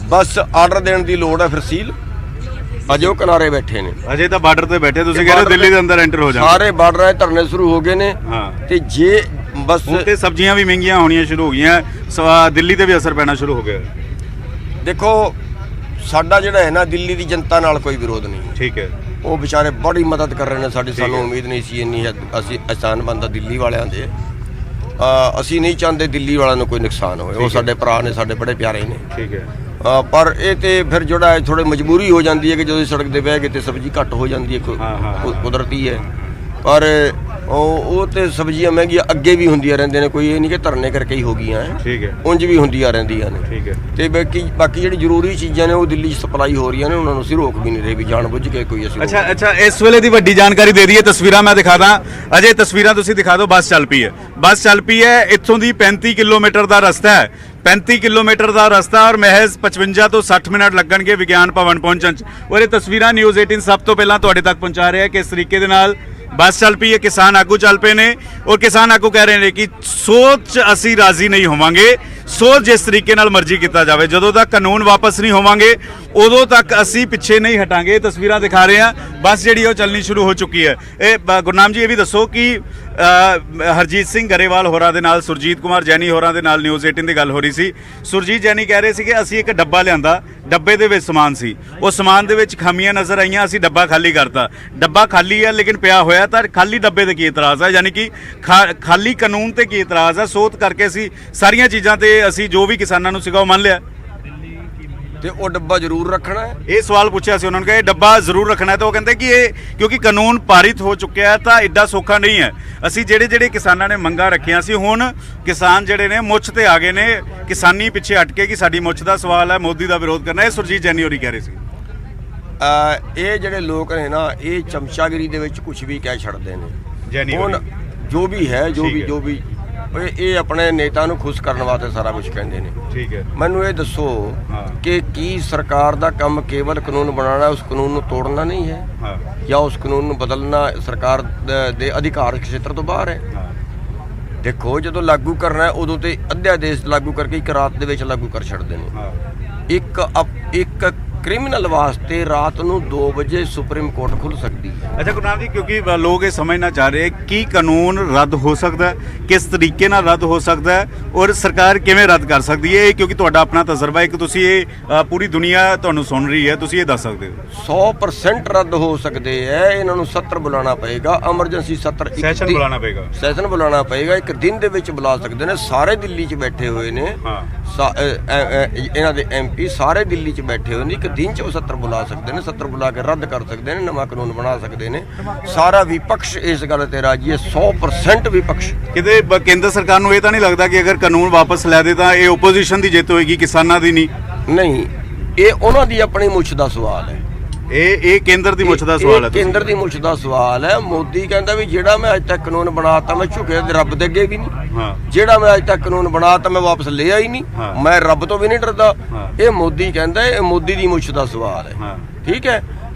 ਬਸ ਆਰਡਰ ਦੇਣ ਦੀ ਲੋੜ ਹੈ ਫਿਰ ਸੀਲ, ਅਜੇ ਉਹ ਕਿਨਾਰੇ ਬੈਠੇ ਨੇ। ਅਜੇ ਤਾਂ ਬਾਰਡਰ ਤੇ ਬੈਠੇ, ਤੁਸੀਂ ਕਹਿ ਰਹੇ ਹੋ ਦਿੱਲੀ ਦੇ ਅੰਦਰ ਐਂਟਰ ਹੋ ਜਾਣਾ। ਸਾਰੇ ਬਾਰਡਰਾਂ 'ਤੇ ਧਰਨੇ ਸ਼ੁਰੂ ਹੋ ਗਏ ਨੇ, ਹਾਂ। ਤੇ ਜੇ ਬਸ ਹੁਣ ਤੇ ਸਬਜ਼ੀਆਂ ਵੀ ਮਹਿੰਗੀਆਂ ਹੋਣੀਆਂ ਸ਼ੁਰੂ ਹੋ ਗਈਆਂ, ਦਿੱਲੀ ਤੇ ਵੀ ਅਸਰ ਪੈਣਾ ਸ਼ੁਰੂ ਹੋ ਗਿਆ। ਦੇਖੋ ਸਾਡਾ ਜਿਹੜਾ ਹੈ ਨਾ, ਦਿੱਲੀ ਦੀ ਜਨਤਾ ਨਾਲ ਕੋਈ ਵਿਰੋਧ ਨਹੀਂ। ਠੀਕ ਹੈ, ਉਹ ਵਿਚਾਰੇ ਬੜੀ ਮਦਦ ਕਰ ਰਹੇ ਨੇ ਸਾਡੀ, ਸਾਨੂੰ ਉਮੀਦ ਨਹੀਂ ਸੀ ਇੰਨੀ ਅਸੀਂ ਅਹਿਸਾਨ ਬੰਦਾ ਦਿੱਲੀ ਵਾਲਿਆਂ ਦੇ। ਅਸੀਂ ਨਹੀਂ ਚਾਹੁੰਦੇ ਦਿੱਲੀ ਵਾਲਿਆਂ ਨੂੰ ਕੋਈ ਨੁਕਸਾਨ ਹੋਵੇ, ਉਹ ਸਾਡੇ ਭਰਾ ਨੇ, ਸਾਡੇ ਬੜੇ ਪਿਆਰੇ ਨੇ। ਠੀਕ ਹੈ, ਪਰ ਇਹ ਤੇ ਫਿਰ ਜਿਹੜਾ ਥੋੜੇ ਮਜਬੂਰੀ ਹੋ ਜਾਂਦੀ ਹੈ ਕਿ ਜਦੋਂ ਸੜਕ ਤੇ ਬਹਿ ਗਏ ਤੇ ਸਬਜ਼ੀ ਘੱਟ ਹੋ ਜਾਂਦੀ ਹੈ, ਕੁਦਰਤੀ ਹੈ। ਪਰ ਉਹ ਤੇ ਸਬਜ਼ੀਆਂ ਮਹਿੰਗੀਆਂ ਅੱਗੇ ਵੀ ਹੁੰਦੀਆਂ ਰਹਿੰਦੀਆਂ ਨੇ, ਕੋਈ ਇਹ ਨਹੀਂ ਕਿ ਧਰਨੇ ਕਰਕੇ ਹੀ ਹੋ ਗਈਆਂ। ਠੀਕ ਹੈ, ਉਂਝ ਵੀ ਹੁੰਦੀਆਂ ਰਹਿੰਦੀਆਂ ਨੇ। ਠੀਕ ਹੈ। ਤੇ ਬਾਕੀ ਜਿਹੜੀ ਜ਼ਰੂਰੀ ਚੀਜ਼ਾਂ ਨੇ ਉਹ ਦਿੱਲੀ 'ਚ ਸਪਲਾਈ ਹੋ ਰਹੀਆਂ ਨੇ, ਉਹਨਾਂ ਨੂੰ ਅਸੀਂ ਰੋਕ ਵੀ ਨਹੀਂ ਰਹੇ ਵੀ ਜਾਣ ਬੁੱਝ ਕੇ ਕੋਈ ਅਸੀਂ। ਅੱਛਾ, ਇਸ ਵੇਲੇ ਦੀ ਵੱਡੀ ਜਾਣਕਾਰੀ ਦੇ ਦਈਏ। ਤਸਵੀਰਾਂ ਮੈਂ ਦਿਖਾ ਦਾਂ, ਅਜੇ ਤਸਵੀਰਾਂ ਤੁਸੀਂ ਦਿਖਾ ਦਿਓ। ਬੱਸ ਚੱਲ ਪਈ ਹੈ, ਬੱਸ ਚੱਲ ਪਈ ਹੈ। ਇੱਥੋਂ ਦੀ 35 ਕਿਲੋਮੀਟਰ ਦਾ ਰਸਤਾ ਹੈ, 35 ਕਿਲੋਮੀਟਰ ਦਾ ਰਸਤਾ, ਔਰ ਮਹਿਜ਼ 55 ਤੋਂ 60 ਮਿੰਟ ਲੱਗਣਗੇ ਵਿਗਿਆਨ ਭਵਨ ਪਹੁੰਚਣ 'ਚ। ਔਰ ਇਹ ਤਸਵੀਰਾਂ ਨਿਊਜ਼ 18 ਸਭ ਤੋਂ ਪਹਿਲਾਂ ਤੁਹਾਡੇ ਤੱਕ ਪਹੁੰਚਾ ਰਿਹਾ ਕਿਸ ਤਰੀਕੇ ਦੇ ਨਾਲ ਬੱਸ ਚੱਲ ਪਈ ਹੈ। ਕਿਸਾਨ ਆਗੂ ਚੱਲ ਪਏ ਨੇ, ਔਰ ਕਿਸਾਨ ਆਗੂ ਕਹਿ ਰਹੇ ਨੇ ਕਿ ਸੋਚ ਅਸੀਂ ਰਾਜ਼ੀ ਨਹੀਂ ਹੋਵਾਂਗੇ, ਸੋਚ ਜਿਸ ਤਰੀਕੇ ਨਾਲ ਮਰਜ਼ੀ ਕੀਤਾ ਜਾਵੇ, ਜਦੋਂ ਤੱਕ ਕਾਨੂੰਨ ਵਾਪਸ ਨਹੀਂ ਹੋਵਾਂਗੇ ਉਦੋਂ ਤੱਕ ਅਸੀਂ ਪਿੱਛੇ ਨਹੀਂ ਹਟਾਂਗੇ। ਤਸਵੀਰਾਂ ਦਿਖਾ ਰਹੇ ਹਾਂ, ਬੱਸ ਜਿਹੜੀ ਉਹ ਚੱਲਣੀ ਸ਼ੁਰੂ ਹੋ ਚੁੱਕੀ ਹੈ। ਇਹ ਗੁਰਨਾਮ ਜੀ ਇਹ ਵੀ ਦੱਸੋ ਕਿ ਹਰਜੀਤ ਸਿੰਘ ਗਰੇਵਾਲ ਹੋਰਾਂ ਦੇ ਨਾਲ, ਸੁਰਜੀਤ ਕੁਮਾਰ ਜੈਨੀ ਹੋਰਾਂ ਦੇ ਨਾਲ ਨਿਊਜ਼ 18 ਦੀ ਗੱਲ ਹੋ ਰਹੀ ਸੀ। ਸੁਰਜੀਤ ਜੈਨੀ ਕਹਿ ਰਹੇ ਸੀ ਕਿ ਅਸੀਂ ਇੱਕ ਡੱਬਾ ਲਿਆਂਦਾ, ਡੱਬੇ ਦੇ ਵਿੱਚ ਸਮਾਨ ਸੀ, ਉਹ ਸਮਾਨ ਦੇ ਵਿੱਚ ਖਾਮੀਆਂ ਨਜ਼ਰ ਆਈਆਂ, ਅਸੀਂ ਡੱਬਾ ਖਾਲੀ ਕਰਤਾ। ਡੱਬਾ ਖਾਲੀ ਹੈ ਲੇਕਿਨ ਪਿਆ ਹੋਇਆ, ਤਾਂ ਖਾਲੀ ਡੱਬੇ ਤੇ ਕੀ ਇਤਰਾਜ਼ ਹੈ? ਯਾਨੀ ਕਿ ਖਾਲੀ ਕਾਨੂੰਨ ਤੇ ਕੀ ਇਤਰਾਜ਼ ਹੈ? ਸੋਧ ਕਰਕੇ ਅਸੀਂ ਸਾਰੀਆਂ ਚੀਜ਼ਾਂ ਤੇ ਅਸੀਂ ਜੋ ਵੀ ਕਿਸਾਨਾਂ ਨੂੰ ਸੀਗਾ ਉਹ ਮੰਨ ਲਿਆ, ਤੇ ਉਹ ਡੱਬਾ ਜ਼ਰੂਰ ਰੱਖਣਾ ਹੈ। ਇਹ ਸਵਾਲ ਪੁੱਛਿਆ ਸੀ ਉਹਨਾਂ ਨੂੰ ਕਿ ਇਹ ਡੱਬਾ ਜ਼ਰੂਰ ਰੱਖਣਾ ਹੈ, ਤਾਂ ਉਹ ਕਹਿੰਦੇ ਕਿ ਇਹ ਕਿਉਂਕਿ ਕਾਨੂੰਨ ਪਾਰਿਤ ਹੋ ਚੁੱਕਿਆ ਹੈ ਤਾਂ ਐਡਾ ਸੌਖਾ ਨਹੀਂ ਹੈ। ਅਸੀਂ ਜਿਹੜੇ ਕਿਸਾਨਾਂ ਨੇ ਮੰਗਾਂ ਰੱਖੀਆਂ ਸੀ, ਹੁਣ ਕਿਸਾਨ ਜਿਹੜੇ ਨੇ ਮੁੱਛ ਤੇ ਆ ਗਏ ਨੇ, ਕਿਸਾਨੀ ਪਿੱਛੇ ਹਟ ਕੇ ਕਿ ਸਾਡੀ ਮੁੱਛ ਦਾ ਸਵਾਲ ਹੈ, ਮੋਦੀ ਦਾ ਵਿਰੋਧ ਕਰਨਾ। ਇਹ ਸੁਰਜੀਤ ਜੈਨੀ ਹੋਰੀ ਕਹਿ ਰਹੇ ਸੀ। ਇਹ ਜਿਹੜੇ ਲੋਕ ਨੇ ਨਾ, ਇਹ ਚਮਚਾਗਿਰੀ ਦੇ ਵਿੱਚ ਕੁਝ ਵੀ ਕਹਿ ਛੱਡਦੇ ਨੇ। ਜੈਨੀ ਹੁਣ ਜੋ ਵੀ ਹੈ, ਜੋ ਵੀ ਇਹ ਆਪਣੇ ਨੇਤਾ ਨੂੰ ਖੁਸ਼ ਕਰਨ ਵਾਸਤੇ ਸਾਰਾ ਕੁਝ ਕਹਿੰਦੇ ਨੇ। ਠੀਕ ਹੈ, ਮੈਨੂੰ ਇਹ ਦੱਸੋ ਕਿ ਕੀ ਸਰਕਾਰ ਦਾ ਕੰਮ ਕੇਵਲ ਕਾਨੂੰਨ ਬਣਾਉਣਾ, ਉਸ ਕਾਨੂੰਨ ਨੂੰ ਤੋੜਨਾ ਨਹੀਂ ਹੈ, ਜਾਂ ਉਸ ਕਾਨੂੰਨ ਨੂੰ ਬਦਲਣਾ ਸਰਕਾਰ ਦੇ ਅਧਿਕਾਰ ਖੇਤਰ ਤੋਂ ਬਾਹਰ ਹੈ? ਦੇਖੋ ਜਦੋਂ ਲਾਗੂ ਕਰਨਾ ਉਦੋਂ ਤੇ ਅੱਧਾ ਦੇਸ਼ ਲਾਗੂ ਕਰਕੇ ਇੱਕ ਰਾਤ ਦੇ ਵਿੱਚ ਲਾਗੂ ਕਰ ਛੱਡਦੇ ਨੇ। ਇੱਕ ਕ੍ਰਿਮੀਨਲ ਵਾਸਤੇ ਰਾਤ ਨੂੰ 2 ਵਜੇ ਸੁਪਰੀਮ ਕੋਰਟ ਖੁੱਲ ਸਕਦੀ ਹੈ। ਅੱਛਾ ਗੁਰਨਾਮ ਜੀ, ਕਿਉਂਕਿ ਲੋਕ ਇਹ ਸਮਝਣਾ ਚਾਹ ਰਹੇ ਕੀ ਕਾਨੂੰਨ ਰੱਦ ਹੋ ਸਕਦਾ ਹੈ, ਕਿਸ ਤਰੀਕੇ ਨਾਲ ਰੱਦ ਹੋ ਸਕਦਾ ਹੈ ਔਰ ਸਰਕਾਰ ਕਿਵੇਂ ਰੱਦ ਕਰ ਸਕਦੀ ਹੈ, ਕਿਉਂਕਿ ਤੁਹਾਡਾ ਆਪਣਾ ਤਜਰਬਾ ਇੱਕ ਤੁਸੀਂ ਇਹ ਪੂਰੀ ਦੁਨੀਆ ਤੁਹਾਨੂੰ ਸੁਣ ਰਹੀ ਹੈ, ਤੁਸੀਂ ਇਹ ਦੱਸ ਸਕਦੇ ਹੋ। 100% ਰੱਦ ਹੋ ਸਕਦੇ ਹੈ। ਇਹਨਾਂ ਨੂੰ ਸੱਤਰ ਬੁਲਾਉਣਾ ਪਏਗਾ, ਐਮਰਜੈਂਸੀ ਸੱਤਰ ਸੈਸ਼ਨ ਬੁਲਾਉਣਾ ਪਏਗਾ, ਸੈਸ਼ਨ ਬੁਲਾਉਣਾ ਪਏਗਾ। ਇੱਕ ਦਿਨ ਦੇ ਵਿੱਚ ਬੁਲਾ ਸਕਦੇ ਨੇ। ਸਾਰੇ ਦਿੱਲੀ 'ਚ ਬੈਠੇ ਹੋਏ ਨੇ, ਇਹਨਾਂ ਦੇ MP ਸਾਰੇ ਦਿੱਲੀ 'ਚ ਬੈਠੇ ਹੋਏ ਨੇ। ਇੱਕ ਦਿਨ 'ਚ ਉਹ 70 ਬੁਲਾ ਸਕਦੇ ਨੇ, 70 ਬੁਲਾ ਕੇ ਰੱਦ ਕਰ ਸਕਦੇ ਨੇ, ਨਵਾਂ ਕਾਨੂੰਨ ਬਣਾ ਸਕਦੇ ਨੇ। ਸਾਰਾ ਵਿਪਕਸ਼ ਇਸ ਗੱਲ ਤੇ ਰਾਜੀ ਹੈ, 100% ਵਿਪਕਸ਼। ਕਿਤੇ ਕੇਂਦਰ ਸਰਕਾਰ ਨੂੰ ਇਹ ਤਾਂ ਨਹੀਂ ਲੱਗਦਾ ਕਿ ਅਗਰ ਕਾਨੂੰਨ ਵਾਪਸ ਲੈ ਦੇ ਤਾਂ ਇਹ ਓਪੋਜੀਸ਼ਨ ਦੀ ਜਿੱਤ ਹੋਏਗੀ, ਕਿਸਾਨਾਂ ਦੀ ਨਹੀਂ, ਇਹ ਉਹਨਾਂ ਦੀ ਆਪਣੀ ਮੁੱਛ ਦਾ ਸਵਾਲ ਹੈ। ਇਹ ਕੇਂਦਰ ਦੀ ਮੁੱਛ ਦਾ ਸਵਾਲ ਹੈ। ਕੇਂਦਰ ਦੀ ਮੁੱਛ ਦਾ ਸਵਾਲ ਹੈ। ਮੋਦੀ ਕਹਿੰਦਾ ਵੀ ਜਿਹੜਾ ਮੈਂ ਅੱਜ ਤੱਕ ਕਾਨੂੰਨ ਬਣਾਤਾ ਮੈਂ ਝੁਕਿਆ ਤੇ ਰੱਬ ਦੇ ਅੱਗੇ ਵੀ ਨਹੀਂ। ਜਿਹੜਾ ਮੈਂ ਅੱਜ ਤੱਕ ਕਾਨੂੰਨ ਬਣਾਤਾ ਮੈਂ ਵਾਪਸ ਲਿਆ ਹੀ ਨਹੀਂ, ਮੈਂ ਰੱਬ ਤੋਂ ਵੀ ਨਹੀਂ ਡਰਦਾ। ਇਹ ਮੋਦੀ ਕਹਿੰਦਾ, ਇਹ ਮੋਦੀ ਦੀ ਮੁੱਛ ਦਾ ਸਵਾਲ ਹੈ। ਠੀਕ ਹੈ,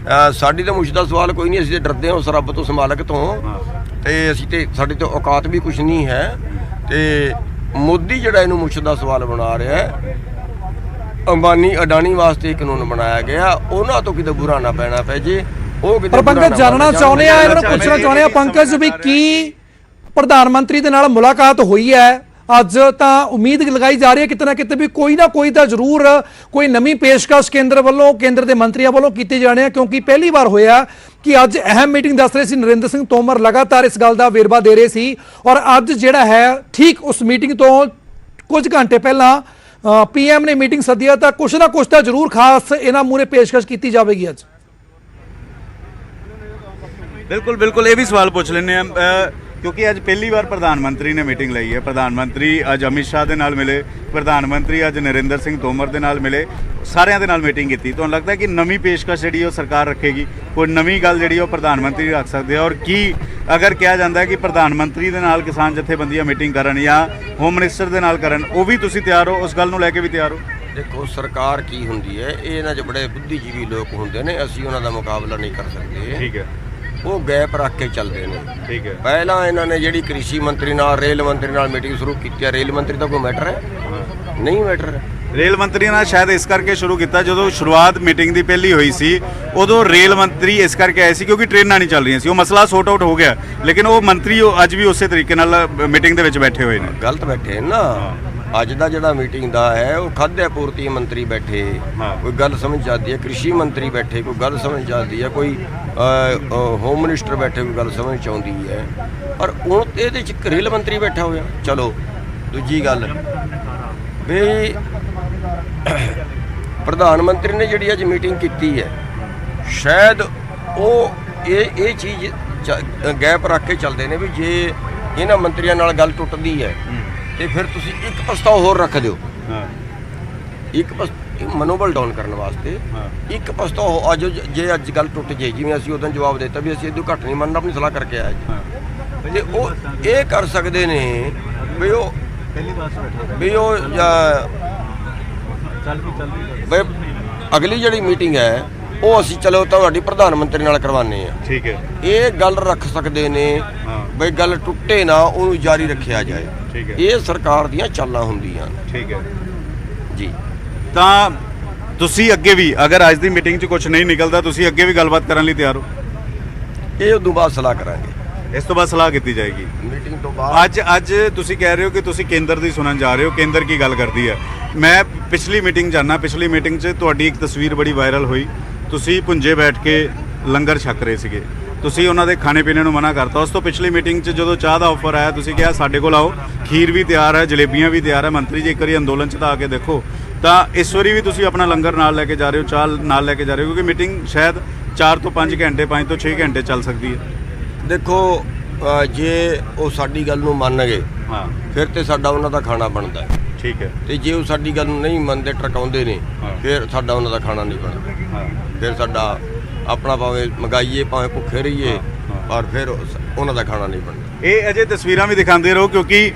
ਸਾਡੀ ਤਾਂ ਮੁੱਛ ਦਾ ਸਵਾਲ ਕੋਈ ਨਹੀਂ। ਅਸੀਂ ਡਰਦੇ ਹਾਂ ਉਸ ਰੱਬ ਤੋਂ, ਉਸ ਮਾਲਕ ਤੋਂ, ਤੇ ਅਸੀਂ ਤੇ ਸਾਡੀ ਤੇ ਔਕਾਤ ਵੀ ਕੁਝ ਨਹੀਂ ਹੈ। ਤੇ ਮੋਦੀ ਜਿਹੜਾ ਇਹਨੂੰ ਮੁੱਛ ਦਾ ਸਵਾਲ ਬਣਾ ਰਿਹਾ ਹੈ। ਅੰਬਾਨੀ ਅਡਾਨੀ ਵਾਸਤੇ ਕਾਨੂੰਨ ਬਣਾਇਆ ਗਿਆ, ਉਹਨਾਂ ਤੋਂ ਕਿਤੇ ਬੁਰਾ ਨਾ ਪੈਣਾ ਪੈ ਜੇ। ਉਹ ਕਿਤੇ ਪਰ ਪੰਕਜ ਜਾਣਨਾ ਚਾਹੁੰਦੇ ਆ, ਇਹਨਾਂ ਨੂੰ ਪੁੱਛਣਾ ਚਾਹੁੰਦੇ ਆ ਪੰਕਜ ਵੀ ਕੀ ਪ੍ਰਧਾਨ ਮੰਤਰੀ ਦੇ ਨਾਲ ਮੁਲਾਕਾਤ ਹੋਈ ਹੈ ਅੱਜ? ਤਾਂ ਉਮੀਦ ਲਗਾਈ ਜਾ ਰਹੀ ਹੈ ਕਿਤੇ ਨਾ ਕਿਤੇ ਵੀ ਕੋਈ ਨਾ ਕੋਈ ਤਾਂ ਜ਼ਰੂਰ ਕੋਈ ਨਵੀਂ ਪੇਸ਼ਕਸ਼ ਕੇਂਦਰ ਵੱਲੋਂ, ਕੇਂਦਰ ਦੇ ਮੰਤਰੀਆਂ ਵੱਲੋਂ ਕੀਤੀ ਜਾਣੀ ਹੈ, ਕਿਉਂਕਿ ਪਹਿਲੀ ਵਾਰ ਹੋਇਆ ਕਿ ਅੱਜ ਅਹਿਮ ਮੀਟਿੰਗ ਦੱਸ ਰਹੇ ਸੀ। ਨਰਿੰਦਰ ਸਿੰਘ ਤੋਮਰ ਲਗਾਤਾਰ ਇਸ ਗੱਲ ਦਾ ਵੇਰਵਾ ਦੇ ਰਹੇ ਸੀ ਔਰ ਅੱਜ ਜਿਹੜਾ ਹੈ ਠੀਕ ਉਸ ਮੀਟਿੰਗ ਤੋਂ ਕੁਝ ਘੰਟੇ ਪਹਿਲਾਂ PM ਨੇ ਮੀਟਿੰਗ ਸੱਦੀ ਹੈ ਤਾਂ ਕੁਛ ਨਾ ਕੁਛ ਤਾਂ ਜ਼ਰੂਰ ਖਾਸ ਇਹਨਾਂ ਮੂਹਰੇ ਪੇਸ਼ਕਸ਼ ਕੀਤੀ ਜਾਵੇਗੀ ਅੱਜ। ਬਿਲਕੁਲ ਇਹ ਵੀ ਸਵਾਲ ਪੁੱਛ ਲੈਂਦੇ ਆ, ਕਿਉਂਕਿ ਅੱਜ ਪਹਿਲੀ ਵਾਰ ਪ੍ਰਧਾਨ ਮੰਤਰੀ ਨੇ ਮੀਟਿੰਗ ਲਈ ਹੈ। ਪ੍ਰਧਾਨ ਮੰਤਰੀ ਅੱਜ ਅਮਿਤ ਸ਼ਾਹ ਦੇ ਨਾਲ ਮਿਲੇ, ਪ੍ਰਧਾਨ ਮੰਤਰੀ ਅੱਜ ਨਰਿੰਦਰ ਸਿੰਘ ਤੋਮਰ ਦੇ ਨਾਲ ਮਿਲੇ, ਸਾਰਿਆਂ ਦੇ ਨਾਲ ਮੀਟਿੰਗ ਕੀਤੀ। ਤੁਹਾਨੂੰ ਲੱਗਦਾ ਕਿ ਨਵੀਂ ਪੇਸ਼ਕਸ਼ ਜਿਹੜੀ ਉਹ ਸਰਕਾਰ ਰੱਖੇਗੀ, ਕੋਈ ਨਵੀਂ ਗੱਲ ਜਿਹੜੀ ਉਹ ਪ੍ਰਧਾਨ ਮੰਤਰੀ ਰੱਖ ਸਕਦੇ ਆ? ਔਰ ਕੀ ਅਗਰ ਕਿਹਾ ਜਾਂਦਾ ਹੈ ਕਿ ਪ੍ਰਧਾਨ ਮੰਤਰੀ ਦੇ ਨਾਲ ਕਿਸਾਨ ਜਥੇਬੰਦੀਆਂ ਮੀਟਿੰਗ ਕਰਨ ਜਾਂ ਹੋਮ ਮਿਨਿਸਟਰ ਦੇ ਨਾਲ ਕਰਨ, ਉਹ ਵੀ ਤੁਸੀਂ ਤਿਆਰ ਹੋ? ਉਸ ਗੱਲ ਨੂੰ ਲੈ ਕੇ ਵੀ ਤਿਆਰ ਹੋ? ਦੇਖੋ ਸਰਕਾਰ ਕੀ ਹੁੰਦੀ ਹੈ, ਇਹ ਇਹਨਾਂ 'ਚ ਬੜੇ ਬੁੱਧੀਜੀਵੀ ਲੋਕ ਹੁੰਦੇ ਨੇ, ਅਸੀਂ ਉਹਨਾਂ ਦਾ ਮੁਕਾਬਲਾ ਨਹੀਂ ਕਰ ਸਕਦੇ। ਠੀਕ ਹੈ, ਉਹ ਗੈਪ ਰੱਖ ਕੇ ਚੱਲਦੇ ਨੇ। ਠੀਕ ਹੈ। ਪਹਿਲਾਂ ਇਹਨਾਂ ਨੇ ਜਿਹੜੀ ਕ੍ਰਿਸ਼ੀ ਮੰਤਰੀ ਨਾਲ, ਰੇਲ ਮੰਤਰੀ ਨਾਲ ਮੀਟਿੰਗ ਸ਼ੁਰੂ ਕੀਤੀ ਹੈ। ਰੇਲ ਮੰਤਰੀ ਦਾ ਕੋਈ ਮੈਟਰ ਹੈ? ਨਹੀਂ ਮੈਟਰ ਹੈ। ਰੇਲ ਮੰਤਰੀ ਨਾਲ ਸ਼ਾਇਦ ਇਸ ਕਰਕੇ ਸ਼ੁਰੂ ਕੀਤਾ, ਜਦੋਂ ਸ਼ੁਰੂਆਤ ਮੀਟਿੰਗ ਦੀ ਪਹਿਲੀ ਹੋਈ ਸੀ ਉਦੋਂ ਰੇਲ ਮੰਤਰੀ ਇਸ ਕਰਕੇ ਆਏ ਸੀ ਕਿਉਂਕਿ ਟ੍ਰੇਨਾਂ ਨਹੀਂ ਚੱਲ ਰਹੀਆਂ ਸੀ। ਉਹ ਮਸਲਾ ਸੌਟ ਆਊਟ ਹੋ ਗਿਆ, ਲੇਕਿਨ ਉਹ ਮੰਤਰੀ ਅੱਜ ਵੀ ਉਸੇ ਤਰੀਕੇ ਨਾਲ ਮੀਟਿੰਗ ਦੇ ਵਿੱਚ ਬੈਠੇ ਹੋਏ ਨੇ। ਗਲਤ ਬੈਠੇ ਨਾ। ਅੱਜ ਦਾ ਜਿਹੜਾ ਮੀਟਿੰਗ ਦਾ ਹੈ ਉਹ ਖਾद्य ਪੂਰਤੀ ਮੰਤਰੀ ਬੈਠੇ, ਕੋਈ ਗੱਲ ਸਮਝ ਜਾਂਦੀ ਹੈ। ਕ੍ਰਿਸ਼ੀ ਮੰਤਰੀ ਬੈਠੇ, ਕੋਈ ਗੱਲ ਸਮਝ ਜਾਂਦੀ ਹੈ। ਕੋਈ ਹੋਮ ਮਿਨਿਸਟਰ ਬੈਠੇ, ਕੋਈ ਗੱਲ ਸਮਝ ਚ ਆਉਂਦੀ ਹੈ। ਪਰ ਹੁਣ ਇਹਦੇ ਚ ਰੇਲ ਮੰਤਰੀ ਬੈਠਾ ਹੋਇਆ। ਚਲੋ ਦੂਜੀ ਗੱਲ ਵੀ ਪ੍ਰਧਾਨ ਮੰਤਰੀ ਨੇ ਜਿਹੜੀ ਅੱਜ ਮੀਟਿੰਗ ਕੀਤੀ ਹੈ, ਸ਼ਾਇਦ ਉਹ ਇਹ ਚੀਜ਼ ਗੈਪ ਰੱਖ ਕੇ ਚੱਲਦੇ ਨੇ ਵੀ ਜੇ ਇਹਨਾਂ ਮੰਤਰੀਆਂ ਨਾਲ ਗੱਲ ਟੁੱਟਦੀ ਹੈ ਤੇ ਫਿਰ ਤੁਸੀਂ ਇੱਕ ਪ੍ਰਸਤਾਵ ਹੋਰ ਰੱਖ ਦਿਓ। ਇੱਕ ਮਨੋਬਲ ਡਾਊਨ ਕਰਨ ਵਾਸਤੇ ਇੱਕ ਪ੍ਰਸਤਾਵ ਜੇ ਅੱਜ ਗੱਲ ਟੁੱਟ ਜੇ, ਜਿਵੇਂ ਅਸੀਂ ਉਦੋਂ ਜਵਾਬ ਦਿੱਤਾ ਵੀ ਅਸੀਂ ਇਹਦੋਂ ਘੱਟ ਨਹੀਂ ਮੰਨਣਾ, ਆਪਣੀ ਸਲਾਹ ਕਰਕੇ ਆਏ ਜੀ, ਤੇ ਉਹ ਇਹ ਕਰ ਸਕਦੇ ਨੇ ਵੀ ਉਹ ਅਗਲੀ ਜਿਹੜੀ ਮੀਟਿੰਗ ਹੈ ਉਹ ਅਸੀਂ ਚਲੋ ਤੁਹਾਡੀ ਪ੍ਰਧਾਨ ਮੰਤਰੀ ਨਾਲ ਕਰਵਾਉਂਦੇ ਆ। ਠੀਕ ਹੈ, ਇਹ ਗੱਲ ਰੱਖ ਸਕਦੇ ਨੇ ਬਈ ਗੱਲ ਟੁੱਟੇ ਨਾ, ਉਹਨੂੰ ਜਾਰੀ ਰੱਖਿਆ ਜਾਏ। ਠੀਕ ਹੈ, ਇਹ ਸਰਕਾਰ ਦੀਆਂ ਚਾਲਾਂ ਹੁੰਦੀਆਂ। ਠੀਕ ਹੈ ਜੀ। ਤਾਂ ਤੁਸੀਂ ਅੱਗੇ ਵੀ ਅਗਰ ਅੱਜ ਦੀ ਮੀਟਿੰਗ 'ਚ ਕੁਝ ਨਹੀਂ ਨਿਕਲਦਾ, ਤੁਸੀਂ ਅੱਗੇ ਵੀ ਗੱਲਬਾਤ ਕਰਨ ਲਈ ਤਿਆਰ ਹੋ? ਇਹ ਉਦੋਂ ਬਾਅਦ ਸਲਾਹ ਕਰਾਂਗੇ। ਇਸ ਤੋਂ ਬਾਅਦ ਸਲਾਹ ਕੀਤੀ ਜਾਏਗੀ ਮੀਟਿੰਗ ਤੋਂ ਬਾਅਦ। ਅੱਜ ਤੁਸੀਂ ਕਹਿ ਰਹੇ ਹੋ ਕਿ ਤੁਸੀਂ ਕੇਂਦਰ ਦੀ ਸੁਣਨ ਜਾ ਰਹੇ ਹੋ, ਕੇਂਦਰ ਕੀ ਗੱਲ ਕਰਦੀ ਹੈ। ਮੈਂ ਪਿਛਲੀ ਮੀਟਿੰਗ ਜਾਣਾ, ਪਿਛਲੀ ਮੀਟਿੰਗ 'ਚ ਤੁਹਾਡੀ ਇੱਕ ਤਸਵੀਰ ਬੜੀ ਵਾਇਰਲ ਹੋਈ, ਤੁਸੀਂ ਪੁੰਜੇ ਬੈਠ ਕੇ ਲੰਗਰ ਛਕ ਰਹੇ ਸੀਗੇ, ਤੁਸੀਂ ਉਹਨਾਂ ਦੇ ਖਾਣੇ ਪੀਣੇ ਨੂੰ ਮਨਾ ਕਰਤਾ। ਉਸ ਤੋਂ ਪਿਛਲੀ ਮੀਟਿੰਗ 'ਚ ਜਦੋਂ ਚਾਹ ਦਾ ਆਫਰ ਆਇਆ, ਤੁਸੀਂ ਕਿਹਾ ਸਾਡੇ ਕੋਲ ਆਓ, ਖੀਰ ਵੀ ਤਿਆਰ ਹੈ, ਜਲੇਬੀਆਂ ਵੀ ਤਿਆਰ ਹੈ, ਮੰਤਰੀ ਜੀ ਇੱਕ ਵਾਰੀ ਅੰਦੋਲਨ 'ਚ ਤਾਂ ਆ ਕੇ ਦੇਖੋ। ਤਾਂ ਇਸ ਵਾਰੀ ਵੀ ਤੁਸੀਂ ਆਪਣਾ ਲੰਗਰ ਨਾਲ ਲੈ ਕੇ ਜਾ ਰਹੇ ਹੋ, ਚਾਹ ਨਾਲ ਲੈ ਕੇ ਜਾ ਰਹੇ ਹੋ, ਕਿਉਂਕਿ ਮੀਟਿੰਗ ਸ਼ਾਇਦ 4 ਤੋਂ 5 ਘੰਟੇ, 5 ਤੋਂ 6 ਘੰਟੇ ਚੱਲ ਸਕਦੀ ਹੈ। ਦੇਖੋ ਜੇ ਉਹ ਸਾਡੀ ਗੱਲ ਨੂੰ ਮੰਨ ਗਏ ਫਿਰ ਤੇ ਸਾਡਾ ਉਹਨਾਂ ਦਾ ਖਾਣਾ ਬਣਦਾ ਹੈ। ਠੀਕ ਹੈ। ਤੇ ਜੇ ਉਹ ਸਾਡੀ ਗੱਲ ਨੂੰ ਨਹੀਂ ਮੰਨਦੇ, ਟਰਕਾਉਂਦੇ ਨੇ, ਫਿਰ ਸਾਡਾ ਉਹਨਾਂ ਦਾ ਖਾਣਾ ਨਹੀਂ ਬਣਦਾ। ਫਿਰ ਸਾਡਾ ਆਪਣਾ ਭਾਵੇਂ ਮੰਗਾਈਏ, ਭਾਵੇਂ ਭੁੱਖੇ ਰਹੀਏ, ਔਰ ਫਿਰ ਉਹਨਾਂ ਦਾ ਖਾਣਾ ਨਹੀਂ ਬਣਦਾ। ਇਹ ਅਜੇ ਤਸਵੀਰਾਂ ਵੀ ਦਿਖਾਉਂਦੇ ਰਹੋ ਕਿਉਂਕਿ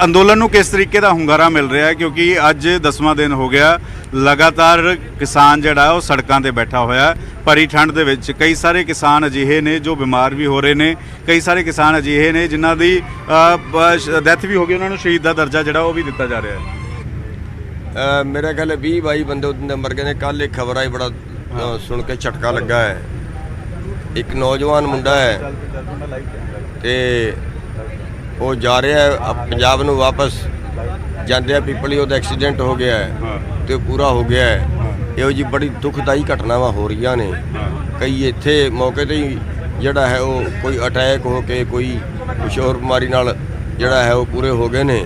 ਅੰਦੋਲਨ ਨੂੰ ਕਿਸ ਤਰੀਕੇ ਦਾ ਹੁੰਗਾਰਾ ਮਿਲ ਰਿਹਾ ਹੈ, ਕਿਉਂਕਿ ਅੱਜ 10ਵਾਂ ਦਿਨ ਹੋ ਗਿਆ ਲਗਾਤਾਰ ਕਿਸਾਨ ਜਿਹੜਾ ਉਹ ਸੜਕਾਂ ਤੇ ਬੈਠਾ ਹੋਇਆ ਭਰੀ ਠੰਡ ਦੇ ਵਿੱਚ। ਕਈ ਸਾਰੇ ਕਿਸਾਨ ਅਜਿਹੇ ਨੇ ਜੋ ਬਿਮਾਰ ਵੀ ਹੋ ਰਹੇ ਨੇ, ਕਈ ਸਾਰੇ ਕਿਸਾਨ ਅਜਿਹੇ ਨੇ ਜਿਨ੍ਹਾਂ ਦੀ ਡੈਥ ਵੀ ਹੋ ਗਈ, ਉਹਨਾਂ ਨੂੰ ਸ਼ਹੀਦ ਦਾ ਦਰਜਾ ਜਿਹੜਾ ਉਹ ਵੀ ਦਿੱਤਾ ਜਾ ਰਿਹਾ ਹੈ। ਮੇਰੇ ਖਿਆਲ 20-22 ਬੰਦੇ ਉਹਦੇ ਮਰ ਗਏ ਨੇ। ਕੱਲ ਇੱਕ ਖਬਰ ਆਈ, ਬੜਾ ਸੁਣ ਕੇ ਝਟਕਾ ਲੱਗਾ ਹੈ। ਇੱਕ ਨੌਜਵਾਨ ਮੁੰਡਾ ਹੈ ਤੇ ਉਹ ਜਾ ਰਿਹਾ ਹੈ ਪੰਜਾਬ ਨੂੰ ਵਾਪਸ ਜਾਂਦੇ ਆ ਪਿੱਪਲੀ, ਉਹਦਾ ਐਕਸੀਡੈਂਟ ਹੋ ਗਿਆ ਹੈ ਤੇ ਪੂਰਾ ਹੋ ਗਿਆ ਹੈ। ਇਹੋ ਜੀ ਬੜੀ ਦੁਖਦਾਈ ਘਟਨਾਵਾਂ ਹੋ ਰਹੀਆਂ ਨੇ। ਕਈ ਇੱਥੇ ਮੌਕੇ ਤੇ ਹੀ ਜਿਹੜਾ ਹੈ ਉਹ ਕੋਈ ਅਟੈਕ ਹੋ ਕੇ ਕੋਈ ਕੁਛ ਹੋਰ ਬਿਮਾਰੀ ਨਾਲ ਜਿਹੜਾ ਹੈ ਉਹ ਪੂਰੇ ਹੋ ਗਏ ਨੇ।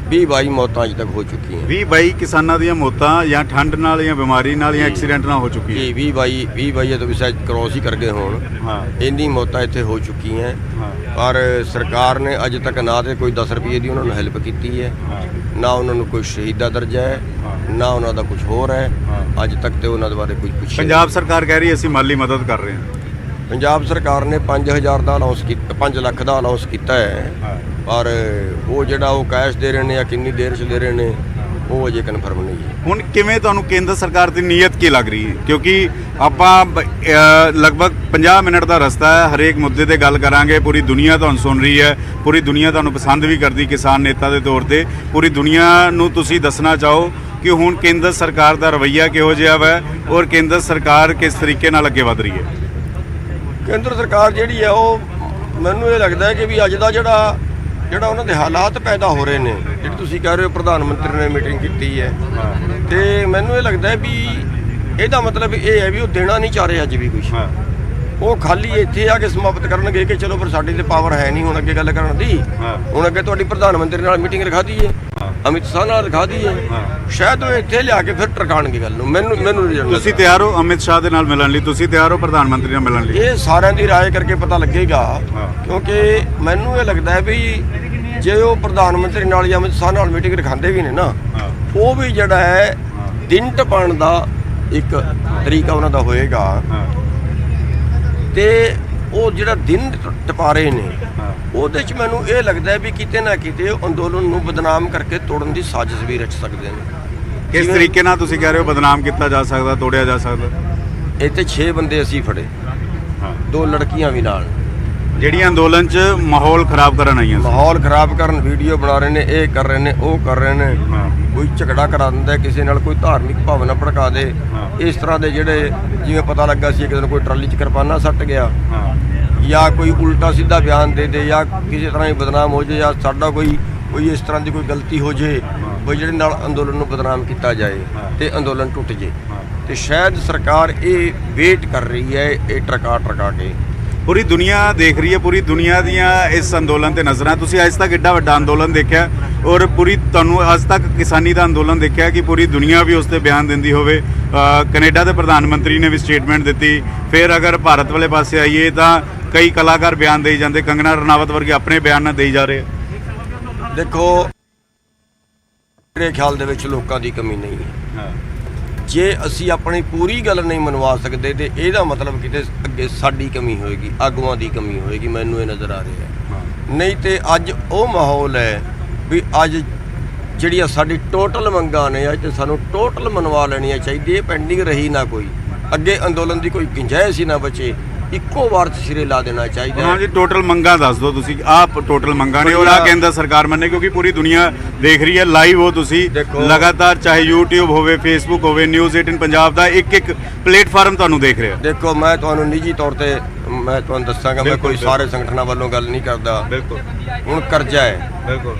20-22 ਮੌਤਾਂ ਅਜੇ ਤੱਕ ਹੋ ਚੁੱਕੀਆਂ। 20-22 ਕਿਸਾਨਾਂ ਦੀਆਂ ਮੌਤਾਂ ਜਾਂ ਠੰਡ ਨਾਲ ਜਾਂ ਬਿਮਾਰੀ ਨਾਲ ਜਾਂ ਐਕਸੀਡੈਂਟ ਨਾਲ ਹੋ ਚੁੱਕੀ ਹੈ। 20-22 ਤੋਂ ਵੀ ਸ਼ਾਇਦ ਕ੍ਰੋਸ ਹੀ ਕਰ ਗਏ ਹੋਣ। ਇੰਨੀ ਮੌਤਾਂ ਇੱਥੇ ਹੋ ਚੁੱਕੀਆਂ ਪਰ ਸਰਕਾਰ ਨੇ ਅਜੇ ਤੱਕ ਨਾ ਤੇ ਕੋਈ 10 ਰੁਪਏ ਦੀ ਉਹਨਾਂ ਨੂੰ ਹੈਲਪ ਕੀਤੀ ਹੈ, ਨਾ ਉਹਨਾਂ ਨੂੰ ਕੋਈ ਸ਼ਹੀਦ ਦਾ ਦਰਜਾ ਹੈ, ਨਾ ਉਹਨਾਂ ਦਾ ਕੁਝ ਹੋਰ ਹੈ। ਅੱਜ ਤੱਕ ਤੇ ਉਹਨਾਂ ਦੇ ਬਾਰੇ ਕੁਝ ਪੁੱਛਿਆ। ਪੰਜਾਬ ਸਰਕਾਰ ਕਹਿ ਰਹੀ ਅਸੀਂ ਮਾਲੀ ਮਦਦ ਕਰ ਰਹੇ ਹਾਂ। ਪੰਜਾਬ ਸਰਕਾਰ ਨੇ 5000 ਦਾ ਅਨਾਉਂਸ ਕੀਤਾ, 5 ਲੱਖ ਦਾ ਅਨਾਉਂਸ ਕੀਤਾ ਹੈ, ਪਰ ਉਹ ਜਿਹੜਾ ਉਹ ਕੈਸ਼ ਦੇ ਰਹੇ ਨੇ ਜਾਂ ਕਿੰਨੀ ਦੇਰ 'ਚ ਦੇ ਰਹੇ ਨੇ ਉਹ ਅਜੇ ਕਨਫਰਮ ਨਹੀਂ ਹੈ। ਹੁਣ ਕਿਵੇਂ ਤੁਹਾਨੂੰ ਕੇਂਦਰ ਸਰਕਾਰ ਦੀ ਨੀਅਤ ਕੀ ਲੱਗ ਰਹੀ ਹੈ? ਕਿਉਂਕਿ ਆਪਾਂ ਲਗਭਗ 50 ਮਿੰਟ ਦਾ ਰਸਤਾ ਹੈ, ਹਰੇਕ ਮੁੱਦੇ ਤੇ ਗੱਲ ਕਰਾਂਗੇ। ਪੂਰੀ ਦੁਨੀਆ ਤੁਹਾਨੂੰ ਸੁਣ ਰਹੀ ਹੈ, ਪੂਰੀ ਦੁਨੀਆ ਤੁਹਾਨੂੰ ਪਸੰਦ ਵੀ ਕਰਦੀ ਕਿਸਾਨ ਨੇਤਾ ਦੇ ਤੌਰ ਤੇ। ਪੂਰੀ ਦੁਨੀਆ ਨੂੰ ਤੁਸੀਂ ਦੱਸਣਾ ਚਾਹੋ ਕਿ ਹੁਣ ਕੇਂਦਰ ਸਰਕਾਰ ਦਾ ਰਵੱਈਆ ਕਿਹੋ ਜਿਹਾ ਵਾ ਔਰ ਕੇਂਦਰ ਸਰਕਾਰ ਕਿਸ ਤਰੀਕੇ ਨਾਲ ਅੱਗੇ ਵਧ ਰਹੀ ਹੈ। ਕੇਂਦਰ ਸਰਕਾਰ ਜਿਹੜੀ ਹੈ ਉਹ ਮੈਨੂੰ ਇਹ ਲੱਗਦਾ ਹੈ ਕਿ ਵੀ ਅੱਜ ਦਾ ਜਿਹੜਾ ਉਹਨਾਂ ਦੇ ਹਾਲਾਤ ਪੈਦਾ ਹੋ ਰਹੇ ਨੇ, ਜਿਹੜੀ ਤੁਸੀਂ ਕਹਿ ਰਹੇ ਹੋ ਪ੍ਰਧਾਨ ਮੰਤਰੀ ਨੇ ਮੀਟਿੰਗ ਕੀਤੀ ਹੈ, ਤੇ ਮੈਨੂੰ ਇਹ ਲੱਗਦਾ ਵੀ ਇਹਦਾ ਮਤਲਬ ਇਹ ਹੈ ਵੀ ਉਹ ਦੇਣਾ ਨਹੀਂ ਚਾਹ ਰਹੇ ਅੱਜ ਵੀ ਕੁਝ। ਉਹ ਖਾਲੀ ਇੱਥੇ ਆ ਕੇ ਸਮਾਪਤ ਕਰਨਗੇ ਕਿ ਚਲੋ ਫਿਰ ਸਾਡੀ ਤੇ ਪਾਵਰ ਹੈ ਨਹੀਂ ਹੁਣ ਅੱਗੇ ਗੱਲ ਕਰਨ ਦੀ। ਹੁਣ ਅੱਗੇ ਤੁਹਾਡੀ ਪ੍ਰਧਾਨ ਮੰਤਰੀ ਨਾਲ ਮੀਟਿੰਗ ਰਖਾ ਦਈਏ, ਅਮਿਤ ਸ਼ਾਹ ਨਾਲ ਰਖਾ ਦਈਏ, ਸ਼ਾਇਦ ਉਹ ਇੱਥੇ ਲਿਆ ਕੇ ਫਿਰ ਟਰਕਾਣਗੇ ਗੱਲ ਨੂੰ। ਮੈਨੂੰ ਨਹੀਂ ਜਾਣਦਾ। ਤੁਸੀਂ ਤਿਆਰ ਹੋ ਅਮਿਤ ਸ਼ਾਹ ਦੇ ਨਾਲ ਮਿਲਣ ਲਈ? ਤੁਸੀਂ ਤਿਆਰ ਹੋ ਪ੍ਰਧਾਨ ਮੰਤਰੀ ਨਾਲ ਮਿਲਣ ਲਈ? ਇਹ ਸਾਰਿਆਂ ਦੀ ਰਾਏ ਕਰਕੇ ਪਤਾ ਲੱਗੇਗਾ, ਕਿਉਂਕਿ ਮੈਨੂੰ ਇਹ ਲੱਗਦਾ ਹੈ ਵੀ ਜੇ ਉਹ ਪ੍ਰਧਾਨ ਮੰਤਰੀ ਨਾਲ ਜਾਂ ਅਮਿਤ ਸ਼ਾਹ ਨਾਲ ਮੀਟਿੰਗ ਰਖਾਉਂਦੇ ਵੀ ਨੇ ਨਾ, ਉਹ ਵੀ ਜਿਹੜਾ ਹੈ ਦਿਨ ਟਪਾਉਣ ਦਾ ਇੱਕ ਤਰੀਕਾ ਉਹਨਾਂ ਦਾ ਹੋਏਗਾ, ਤੇ ਉਹ ਜਿਹੜਾ ਦਿਨ ਟਪਾ ਰਹੇ ਨੇ ਉਹਦੇ 'ਚ ਮੈਨੂੰ ਇਹ ਲੱਗਦਾ ਵੀ ਕਿਤੇ ਨਾ ਕਿਤੇ ਉਹ ਅੰਦੋਲਨ ਨੂੰ ਬਦਨਾਮ ਕਰਕੇ ਤੋੜਨ ਦੀ ਸਾਜ਼ਿਸ਼ ਵੀ ਰਚ ਸਕਦੇ ਨੇ। ਕਿਸ ਤਰੀਕੇ ਨਾਲ ਤੁਸੀਂ ਕਹਿ ਰਹੇ ਹੋ ਬਦਨਾਮ ਕੀਤਾ ਜਾ ਸਕਦਾ, ਤੋੜਿਆ ਜਾ ਸਕਦਾ? ਇੱਥੇ 6 ਬੰਦੇ ਅਸੀਂ ਫੜੇ, 2 ਲੜਕੀਆਂ ਵੀ ਨਾਲ, ਜਿਹੜੀਆਂ ਅੰਦੋਲਨ 'ਚ ਮਾਹੌਲ ਖਰਾਬ ਕਰਨ ਆਈਆਂ ਸੀ। ਮਾਹੌਲ ਖਰਾਬ ਕਰਨ, ਵੀਡੀਓ ਬਣਾ ਰਹੇ ਨੇ, ਇਹ ਕਰ ਰਹੇ ਨੇ, ਉਹ ਕਰ ਰਹੇ ਨੇ। ਕੋਈ ਝਗੜਾ ਕਰਾ ਦਿੰਦਾ ਕਿਸੇ ਨਾਲ, ਕੋਈ ਧਾਰਮਿਕ ਭਾਵਨਾ ਭੜਕਾ ਦੇ, ਇਸ ਤਰ੍ਹਾਂ ਦੇ ਜਿਹੜੇ ਜਿਵੇਂ ਪਤਾ ਲੱਗਾ ਸੀ ਇੱਕ ਦਿਨ ਕੋਈ ਟਰਾਲੀ 'ਚ ਕਿਰਪਾਨਾਂ ਸੱਟ ਗਿਆ, ਜਾਂ ਕੋਈ ਉਲਟਾ ਸਿੱਧਾ ਬਿਆਨ ਦੇ ਦੇ, ਜਾਂ ਕਿਸੇ ਤਰ੍ਹਾਂ ਹੀ ਬਦਨਾਮ ਹੋ ਜਾਏ, ਜਾਂ ਸਾਡਾ ਕੋਈ ਇਸ ਤਰ੍ਹਾਂ ਦੀ ਕੋਈ ਗਲਤੀ ਹੋ ਜਾਏ ਵੀ ਜਿਹੜੇ ਨਾਲ ਅੰਦੋਲਨ ਨੂੰ ਬਦਨਾਮ ਕੀਤਾ ਜਾਏ ਤੇ ਅੰਦੋਲਨ ਟੁੱਟ ਜੇ। ਤੇ ਸ਼ਾਇਦ ਸਰਕਾਰ ਇਹ ਵੇਟ ਕਰ ਰਹੀ ਹੈ, ਇਹ ਟਰਕਾ ਕੇ। ਪੂਰੀ ਦੁਨੀਆ ਦੇਖ ਰਹੀ ਹੈ, ਪੂਰੀ ਦੁਨੀਆ ਦੀਆਂ ਇਸ ਅੰਦੋਲਨ ਤੇ ਨਜ਼ਰਾਂ। ਤੁਸੀਂ ਅੱਜ ਤੱਕ ਐਡਾ ਵੱਡਾ ਅੰਦੋਲਨ ਦੇਖਿਆ ਔਰ ਤੁਹਾਨੂੰ ਅੱਜ ਤੱਕ ਕਿਸਾਨੀ ਦਾ ਅੰਦੋਲਨ ਦੇਖਿਆ ਕਿ ਪੂਰੀ ਦੁਨੀਆ ਵੀ ਉਸ ਤੇ ਬਿਆਨ ਦਿੰਦੀ ਹੋਵੇ। ਕੈਨੇਡਾ ਦੇ ਪ੍ਰਧਾਨ ਮੰਤਰੀ ਨੇ ਵੀ ਸਟੇਟਮੈਂਟ ਦਿੱਤੀ। ਫਿਰ ਅਗਰ ਭਾਰਤ ਵਾਲੇ ਪਾਸੇ ਆਈਏ ਤਾਂ ਕਈ ਕਲਾਕਾਰ ਬਿਆਨ ਦੇਈ ਜਾਂਦੇ, ਕੰਗਨਾ ਰਣਾਵਤ ਵਰਗੇ ਆਪਣੇ ਬਿਆਨ ਨਾਲ ਦੇਈ ਜਾ ਰਹੇ। ਦੇਖੋ, ਮੇਰੇ ਖਿਆਲ ਦੇ ਵਿੱਚ ਲੋਕਾਂ ਦੀ ਕਮੀ ਨਹੀਂ ਹੈ। ਜੇ ਅਸੀਂ ਆਪਣੀ ਪੂਰੀ ਗੱਲ ਨਹੀਂ ਮਨਵਾ ਸਕਦੇ ਤੇ ਇਹਦਾ ਮਤਲਬ ਕਿਤੇ ਅੱਗੇ ਸਾਡੀ ਕਮੀ ਹੋਏਗੀ, ਆਗੂਆਂ ਦੀ ਕਮੀ ਹੋਏਗੀ। ਮੈਨੂੰ ਇਹ ਨਜ਼ਰ ਆ ਰਿਹਾ ਹੈ। ਨਹੀਂ ਤੇ ਅੱਜ ਉਹ ਮਾਹੌਲ ਹੈ ਵੀ ਅੱਜ ਜਿਹੜੀਆਂ ਸਾਡੀ ਟੋਟਲ ਮੰਗਾਂ ਨੇ ਅੱਜ ਸਾਨੂੰ ਟੋਟਲ ਮਨਵਾ ਲੈਣੀਆਂ ਚਾਹੀਦੀਆਂ। ਪੈਂਡਿੰਗ ਰਹੀ ਨਾ ਕੋਈ, ਅੱਗੇ ਅੰਦੋਲਨ ਦੀ ਕੋਈ ਗੁੰਜਾਇਸ਼ ਹੀ ਨਾ ਬਚੇ, ਇੱਕੋ ਵਾਰ 'ਚ ਸਿਰੇ ਲਾ ਦੇਣਾ ਚਾਹੀਦਾ। ਹਾਂ ਜੀ, ਟੋਟਲ ਮੰਗਾਂ ਦੱਸ ਦਿਓ ਤੁਸੀਂ। ਆਹ ਟੋਟਲ ਮੰਗਾਂ ਨੇ ਔਰ ਆਹ ਕੇਂਦਰ ਸਰਕਾਰ ਮੰਨੇ, ਕਿਉਂਕਿ ਪੂਰੀ ਦੁਨੀਆ ਦੇਖ ਰਹੀ ਹੈ, ਲਾਈਵ ਹੋ ਤੁਸੀਂ ਲਗਾਤਾਰ, ਚਾਹੇ YouTube ਹੋਵੇ, Facebook ਹੋਵੇ, ਨਿਊਜ਼ 18 ਪੰਜਾਬ ਦਾ ਇੱਕ ਪਲੇਟਫਾਰਮ ਤੁਹਾਨੂੰ ਦੇਖ ਰਿਹਾ। ਦੇਖੋ, ਮੈਂ ਤੁਹਾਨੂੰ ਨਿੱਜੀ ਤੌਰ ਤੇ ਮੈਂ ਤੁਹਾਨੂੰ ਦੱਸਾਂਗਾ, ਮੈਂ ਕੋਈ ਸਾਰੇ ਸੰਗਠਨਾਂ ਵੱਲੋਂ ਗੱਲ ਨਹੀਂ ਕਰਦਾ। ਬਿਲਕੁਲ। ਹੁਣ ਕਰਜ਼ਾ ਹੈ, ਬਿਲਕੁਲ,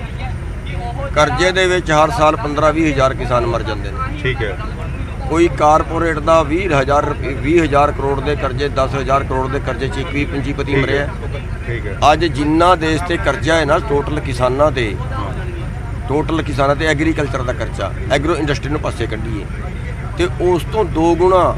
ਕਰਜ਼ੇ ਦੇ ਵਿੱਚ ਹਰ ਸਾਲ 15-20 ਹਜ਼ਾਰ ਕਿਸਾਨ ਮਰ ਜਾਂਦੇ ਨੇ। ਠੀਕ ਹੈ। ਕੋਈ ਕਾਰਪੋਰੇਟ ਦਾ 20,000 ਕਰੋੜ ਦੇ ਕਰਜ਼ੇ, 10,000 ਕਰੋੜ ਦੇ ਕਰਜ਼ੇ 'ਚ 20 ਪੰਜੀਪਤੀ ਮਰਿਆ। ਠੀਕ ਹੈ। ਅੱਜ ਜਿੰਨਾ ਦੇਸ਼ ਤੇ ਕਰਜ਼ਾ ਹੈ ਨਾ ਟੋਟਲ ਕਿਸਾਨਾਂ ਤੇ ਐਗਰੀਕਲਚਰ ਦਾ ਖਰਚਾ, ਐਗਰੋ ਇੰਡਸਟਰੀ ਨੂੰ ਪਾਸੇ ਕੱਢੀਏ ਤੇ ਉਸ ਤੋਂ 2 ਗੁਣਾ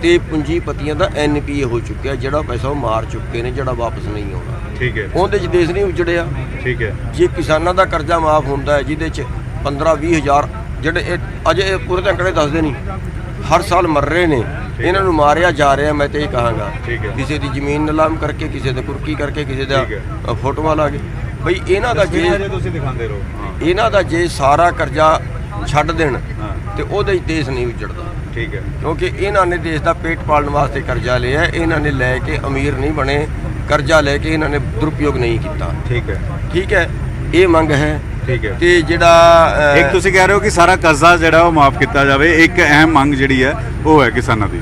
ਤੇ ਪੰਜੀਪਤੀਆਂ ਦਾ NPA ਹੋ ਚੁੱਕਿਆ। ਜਿਹੜਾ ਪੈਸਾ ਉਹ ਮਾਰ ਚੁੱਕੇ ਨੇ, ਜਿਹੜਾ ਵਾਪਸ ਨਹੀਂ ਆਉਣਾ। ਠੀਕ ਹੈ। ਉਹਦੇ 'ਚ ਦੇਸ਼ ਨਹੀਂ ਉਜੜਿਆ। ਠੀਕ ਹੈ। ਜੇ ਕਿਸਾਨਾਂ ਦਾ ਕਰਜ਼ਾ ਮਾਫ ਹੁੰਦਾ ਹੈ ਜਿਹਦੇ 'ਚ 15-20 ਹਜ਼ਾਰ ਜਿਹੜੇ ਅਜੇ ਪੂਰੇ ਤਾਂ ਅੰਕੜੇ ਦੱਸਦੇ ਨਹੀਂ, ਹਰ ਸਾਲ ਮਰ ਰਹੇ ਨੇ, ਇਹਨਾਂ ਨੂੰ ਮਾਰਿਆ ਜਾ ਰਿਹਾ। ਮੈਂ ਤੇ ਇਹ ਕਹਾਂਗਾ ਠੀਕ ਹੈ। ਕਿਸੇ ਦੀ ਜ਼ਮੀਨ ਨਿਲਾਮ ਕਰਕੇ, ਕਿਸੇ ਦੇ ਕੁਰਕੀ ਕਰਕੇ, ਕਿਸੇ ਦਾ ਠੀਕ ਹੈ। ਫੋਟੋਆਂ ਲਾ ਕੇ ਬਈ ਇਹਨਾਂ ਦਾ ਜੇ ਤੁਸੀਂ ਦਿਖਾਉਂਦੇ ਰਹੋ। ਇਹਨਾਂ ਦਾ ਜੇ ਸਾਰਾ ਕਰਜ਼ਾ ਛੱਡ ਦੇਣ ਹਾਂ। ਤੇ ਉਹਦਾ ਹੀ ਦੇਸ਼ ਨਹੀਂ ਉੱਜੜਦਾ, ਠੀਕ ਹੈ। ਕਿਉਂਕਿ ਇਹਨਾਂ ਨੇ ਦੇਸ਼ ਦਾ ਪੇਟ ਪਾਲਣ ਵਾਸਤੇ ਕਰਜ਼ਾ ਲਿਆ। ਇਹਨਾਂ ਨੇ ਲੈ ਕੇ ਅਮੀਰ ਨਹੀਂ ਬਣੇ, ਕਰਜ਼ਾ ਲੈ ਕੇ ਇਹਨਾਂ ਨੇ ਦੁਰਉਪਯੋਗ ਨਹੀਂ ਕੀਤਾ। ਠੀਕ ਹੈ। ਠੀਕ ਹੈ, ਇਹ ਮੰਗ ਹੈ। ਠੀਕ ਹੈ। ਤੇ ਜਿਹੜਾ ਇੱਕ ਤੁਸੀਂ ਕਹਿ ਰਹੇ ਹੋ ਕਿ ਸਾਰਾ ਕਰਜ਼ਾ ਜਿਹੜਾ ਉਹ ਮਾਫ ਕੀਤਾ ਜਾਵੇ, ਇੱਕ ਅਹਿਮ ਮੰਗ ਜਿਹੜੀ ਹੈ ਉਹ ਹੈ ਕਿਸਾਨਾਂ ਦੀ।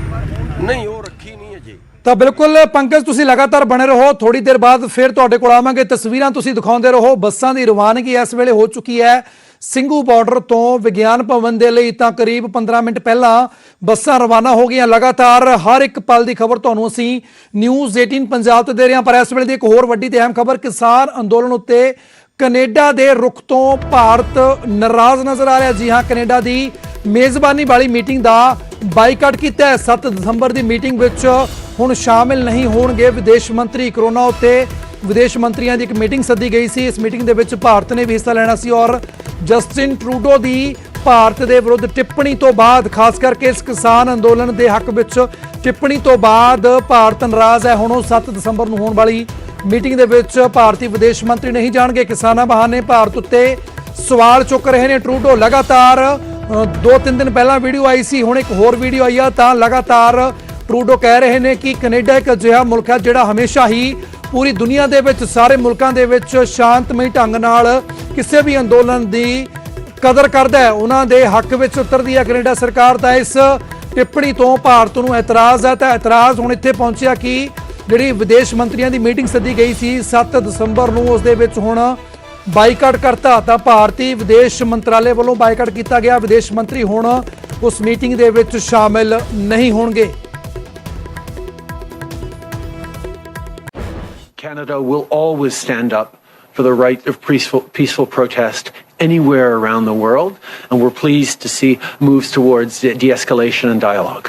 ਨਹੀਂ, ਉਹ ਰੱਖੀ ਨਹੀਂ ਅਜੇ। ਤਾਂ ਬਿਲਕੁਲ ਪੰਕਜ, ਤੁਸੀਂ ਲਗਾਤਾਰ ਬਣੇ ਰਹੋ, ਥੋੜੀ ਦੇਰ ਬਾਅਦ ਫਿਰ ਤੁਹਾਡੇ ਕੋਲ ਆਵਾਂਗੇ। ਤਸਵੀਰਾਂ ਤੁਸੀਂ ਦਿਖਾਉਂਦੇ ਰਹੋ। ਬੱਸਾਂ ਦੀ ਰਵਾਨਗੀ ਇਸ ਵੇਲੇ ਹੋ ਚੁੱਕੀ ਹੈ ਸਿੰਘੂ ਬਾਰਡਰ ਤੋਂ ਵਿਗਿਆਨ ਭਵਨ ਦੇ ਲਈ। ਤਾਂ ਕਰੀਬ 15 ਮਿੰਟ ਪਹਿਲਾਂ ਬੱਸਾਂ ਰਵਾਨਾ ਹੋ ਗਈਆਂ। ਲਗਾਤਾਰ ਹਰ ਇੱਕ ਪਲ ਦੀ ਖਬਰ ਤੁਹਾਨੂੰ ਅਸੀਂ ਨਿਊਜ਼ 18 ਪੰਜਾਬ ਤੋਂ ਦੇ ਰਹੇ ਹਾਂ। ਪਰ ਇਸ ਵੇਲੇ ਦੀ ਇੱਕ ਹੋਰ ਵੱਡੀ ਤੇ ਅਹਿਮ ਖਬਰ, ਕਿਸਾਨ ਅੰਦੋਲਨ ਉੱਤੇ ਕੈਨੇਡਾ ਦੇ ਰੁਖ ਤੋਂ ਭਾਰਤ ਨਾਰਾਜ਼ ਨਜ਼ਰ ਆ ਰਿਹਾ। ਜੀ ਹਾਂ, ਕੈਨੇਡਾ ਦੀ ਮੇਜ਼ਬਾਨੀ ਵਾਲੀ ਮੀਟਿੰਗ ਦਾ ਬਾਈਕਾਟ ਕੀਤਾ ਹੈ। 7 ਦਸੰਬਰ ਦੀ ਮੀਟਿੰਗ ਵਿੱਚ ਹੁਣ ਸ਼ਾਮਿਲ ਨਹੀਂ ਹੋਣਗੇ ਵਿਦੇਸ਼ ਮੰਤਰੀ। ਕਰੋਨਾ ਉੱਤੇ ਵਿਦੇਸ਼ ਮੰਤਰੀਆਂ ਦੀ ਇੱਕ ਮੀਟਿੰਗ ਸੱਦੀ ਗਈ ਸੀ। ਇਸ ਮੀਟਿੰਗ ਦੇ ਵਿੱਚ ਭਾਰਤ ਨੇ ਵੀ ਹਿੱਸਾ ਲੈਣਾ ਸੀ ਔਰ ਜਸਟਿਨ ਟਰੂਡੋ ਦੀ ਭਾਰਤ ਦੇ ਵਿਰੁੱਧ ਟਿੱਪਣੀ ਤੋਂ ਬਾਅਦ, ਖਾਸ ਕਰਕੇ ਇਸ ਕਿਸਾਨ ਅੰਦੋਲਨ ਦੇ ਹੱਕ ਵਿੱਚ ਟਿੱਪਣੀ ਤੋਂ ਬਾਅਦ ਭਾਰਤ ਨਾਰਾਜ਼ ਹੈ। ਹੁਣ ਉਹ 7 ਦਸੰਬਰ ਨੂੰ ਹੋਣ ਵਾਲੀ ਮੀਟਿੰਗ ਦੇ ਵਿੱਚ ਭਾਰਤੀ ਵਿਦੇਸ਼ ਮੰਤਰੀ ਨਹੀਂ ਜਾਣਗੇ। ਕਿਸਾਨਾਂ ਬਹਾਨੇ ਭਾਰਤ ਉੱਤੇ ਸਵਾਲ ਚੁੱਕ ਰਹੇ ਨੇ ਟਰੂਡੋ। ਲਗਾਤਾਰ 2-3 ਦਿਨ ਪਹਿਲਾਂ ਵੀਡੀਓ ਆਈ ਸੀ, ਹੁਣ ਇੱਕ ਹੋਰ ਵੀਡੀਓ ਆਈ ਆ। ਤਾਂ ਲਗਾਤਾਰ ਟਰੂਡੋ ਕਹਿ ਰਹੇ ਨੇ ਕਿ ਕੈਨੇਡਾ ਇੱਕ ਅਜਿਹਾ ਮੁਲਕ ਹੈ ਜਿਹੜਾ ਹਮੇਸ਼ਾ ਹੀ ਪੂਰੀ ਦੁਨੀਆ ਦੇ ਵਿੱਚ ਸਾਰੇ ਮੁਲਕਾਂ ਦੇ ਵਿੱਚ ਸ਼ਾਂਤਮਈ ਢੰਗ ਨਾਲ ਕਿਸੇ ਵੀ ਅੰਦੋਲਨ ਦੀ ਕਦਰ ਕਰਦਾ ਹੈ। ਉਹਨਾਂ ਦੇ ਹੱਕ ਵਿੱਚ ਉਤਰਦੀ ਹੈ ਕੈਨੇਡਾ ਸਰਕਾਰ। ਤਾਂ ਇਸ ਟਿੱਪਣੀ ਤੋਂ ਭਾਰਤ ਨੂੰ ਇਤਰਾਜ਼ ਹੈ। ਤਾਂ ਇਤਰਾਜ਼ ਹੁਣ ਇੱਥੇ ਪਹੁੰਚਿਆ ਕਿ ਜਿਹੜੀ ਵਿਦੇਸ਼ ਮੰਤਰੀਆਂ ਦੀ ਮੀਟਿੰਗ ਸੱਦੀ ਗਈ ਸੀ 7 ਦਸੰਬਰ ਨੂੰ, ਉਸ ਦੇ ਵਿੱਚ ਹੁਣ ਬਾਈਕਾਟ ਕਰਤਾ। ਤਾਂ ਭਾਰਤੀ ਵਿਦੇਸ਼ ਮੰਤਰਾਲੇ ਵੱਲੋਂ ਬਾਈਕਾਟ ਕੀਤਾ ਗਿਆ। ਵਿਦੇਸ਼ ਮੰਤਰੀ ਹੁਣ ਉਸ ਮੀਟਿੰਗ ਦੇ ਵਿੱਚ ਸ਼ਾਮਿਲ ਨਹੀਂ ਹੋਣਗੇ। Canada will always stand up for the right of peaceful protest anywhere around the world, and we're pleased to see moves towards de-escalation and dialogue.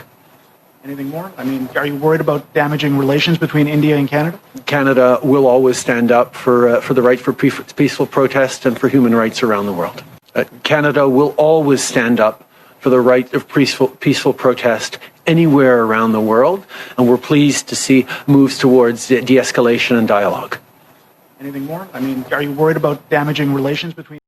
Anything more? I mean, are you worried about damaging relations between India and Canada? Canada will always stand up for the right for peaceful protest and for human rights around the world. Canada will always stand up for the right of peaceful protest anywhere around the world, and we're pleased to see moves towards de-escalation and dialogue. Anything more? I mean, are you worried about damaging relations between